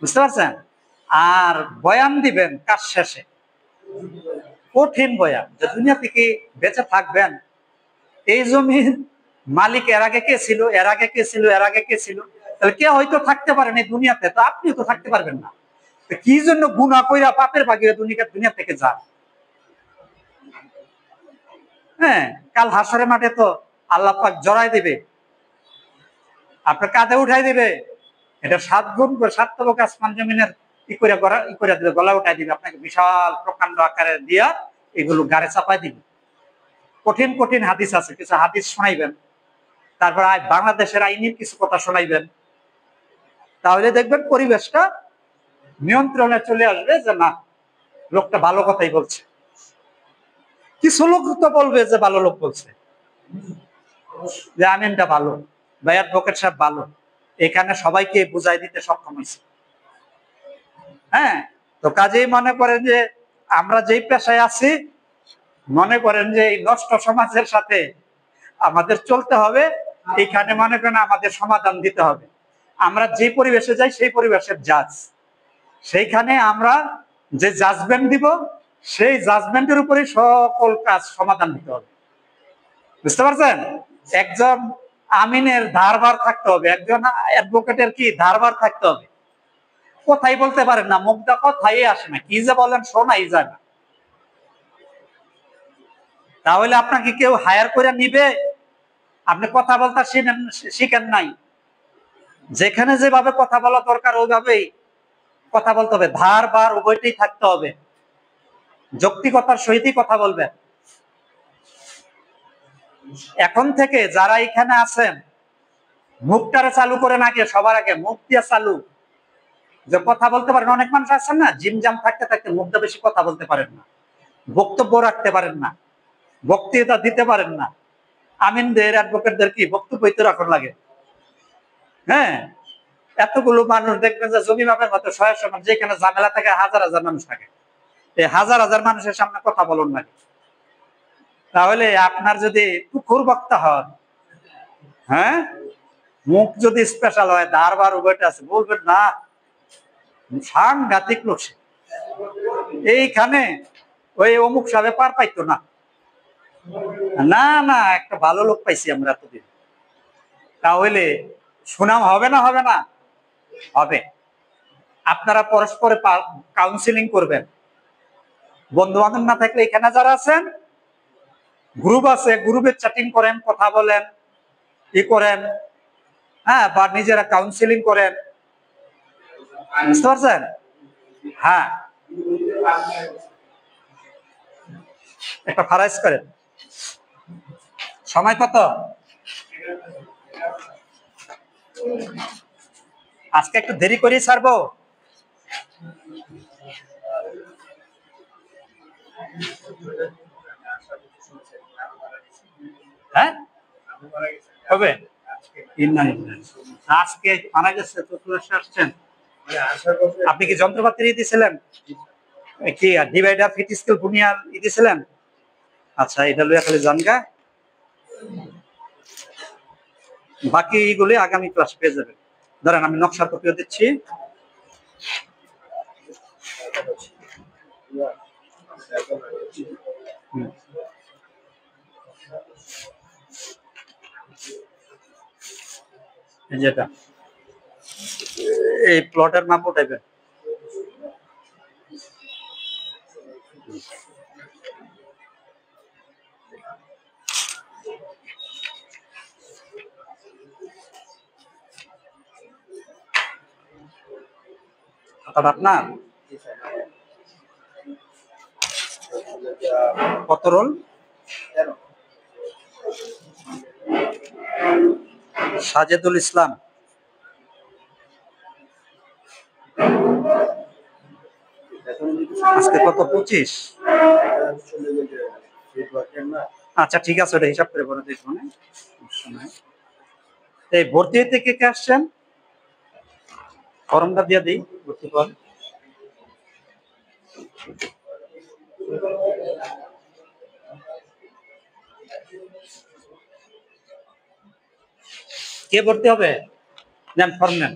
বুঝতে পারছেন? আর বয়ান দিবেন কাজ শেষে, কঠিন বয়ান, যে দুনিয়া থেকে বেঁচে থাকবেন, এই জমির মালিক এর আগে কে ছিল, এর আগে কে ছিল, এর আগে কে ছিল, তাহলে কে হয়তো থাকতে পারেন এই দুনিয়াতে, তো আপনিও তো থাকতে পারবেন না, কি জন্য গুনাহ কইরা পাপের ভাগিয়ে দুনিয়া থেকে যান? হ্যাঁ, কাল হাসরের মাঠে তো আল্লাহ পাক জড়াই দিবে, আপনার কাঁধে উঠাই দিবে, এটা 7 গুণ করে 7 তবক আসমান জমিনের ই করে দিবে, গলা উঠাই দিবে, আপনাকে বিশাল প্রকাণ্ড আকারে দিয়া এগুলো গাড়ে চাপাই দিবে। কঠিন কঠিন হাদিস আছে, কিছু হাদিস শোনাইবেন, তারপর বাংলাদেশের আইনের কিছু কথা শোনাইবেন, তাহলে দেখবেন পরিবেশটা নিয়ন্ত্রণে চলে আসবে, যে না লোকটা ভালো কথাই বলছে। কিছু লোক তো বলবে যে ভালো লোক বলছে, যে আমিনটা ভালো বা অ্যাডভোকেট সাহেব ভালো, এখানে সবাইকে বুঝাই দিতে সক্ষম হয়েছে। হ্যাঁ, তো কাজেই মনে করেন যে আমরা যেই পেশায় আছি, মনে করেন যে এই নষ্ট সমাজের সাথে আমাদের চলতে হবে, এইখানে মনে করেন আমাদের সমাধান দিতে হবে। আমরা যে পরিবেশে যাই সেই পরিবেশের জাজ, সেইখানে আমরা যে জাজমেন্ট দিব, সেই জাজমেন্টের উপরে সকল কাজ সমাধান দিতে হবে। বুঝতে পারছেন? একজন আমিনের ধারবার থাকতে হবে, একজন অ্যাডভোকেটের কি ধারবার থাকতে হবে, কথাই বলতে পারেন না, মুখটা কথাই আসে না, কি যে বলেন শোনাই যায় না। তাহলে আপনাকে কেউ হায়ার করে নিবে? আপনি কথা বলতে শিখেন নাই, যেখানে যেভাবে কথা বলা দরকার ওইভাবেই কথা বলতে হবে, ধার বার উভয়টাই থাকতে হবে, যৌক্তিকতার সহিতই কথা বলবেন। এখন থেকে যারা এখানে আছেন, মুখটারে চালু করেন, আগে সবার আগে মুখ দিয়ে চালু, যে কথা বলতে পারেন। অনেক মানুষ আছেন না, জিমজাম থাকতে থাকতে মুখটা বেশি কথা বলতে পারেন না, বক্তব্য রাখতে পারেন না, বক্তৃতা দিতে পারেন না। আমিনদের অ্যাডভোকেটদের কি বক্তব্য রাখার লাগে? হ্যাঁ, এতগুলো মানুষ দেখবেন যে জমি মাপের মতো শয়ের সমান, যেখানে ঝামেলা থাকে হাজার হাজার মানুষ থাকে, এই হাজার হাজার মানুষের সামনে কথা বলুন না। তাহলে আপনার যদি টুকুর বক্তা হন, হ্যাঁ, মুখ যদি স্পেশাল হয়, ধারবার উভয়টা আছে, বলবেন না সাংঘাতিক লোক সে, এইখানে ওই অমুক সাহেব পার পাইতো না, না না একটা ভালো লোক পাইছি আমরা এতদিন। তাহলে সুনাম হবে না? হবে না? হবে। আপনারা পরস্পরে কাউন্সিলিং করবেন, বন্ধু বান্ধব না থাকলে এখানে যারা আছেন গ্রুপ আছে, গ্রুপে চ্যাটিং করেন, কথা বলেন, ই করেন, হ্যাঁ, বা নিজেরা কাউন্সিলিং করেন। বুঝতে পারছেন? হ্যাঁ, একটা ফারাইজ করেন। সময় কত? আজকে একটু দেরি করে ছাড়বো। হ্যাঁ, হবে আজকে মারা গেছে তো আসছেন। আপনি কি যন্ত্রপাতি দিয়েছিলেন? কি ডিভাইডার ফিট স্কেল বুনিয়ার দিয়েছিলেন? আচ্ছা, এটা লইয়া খালি জানগা, বাকি এইগুলি আগামী ক্লাস পেয়ে যাবেন। ধরেন আমি নকশার কপিও দিচ্ছি। এই যেটা এই প্লটের মাপ উঠাইবেন। খাতাটা আপনার কত রোল? সাজেদুল ইসলাম। আজকে কত 25? আচ্ছা ঠিক আছে, ওটা হিসাব করে বলে দিস। মানে এই ভর্তি হইতে কে কে আসছেন? ফর্মটা দিয়ে দিই ভর্তি ফর্ম। কে ভর্তি হবে? নেন ফর্ম নেন।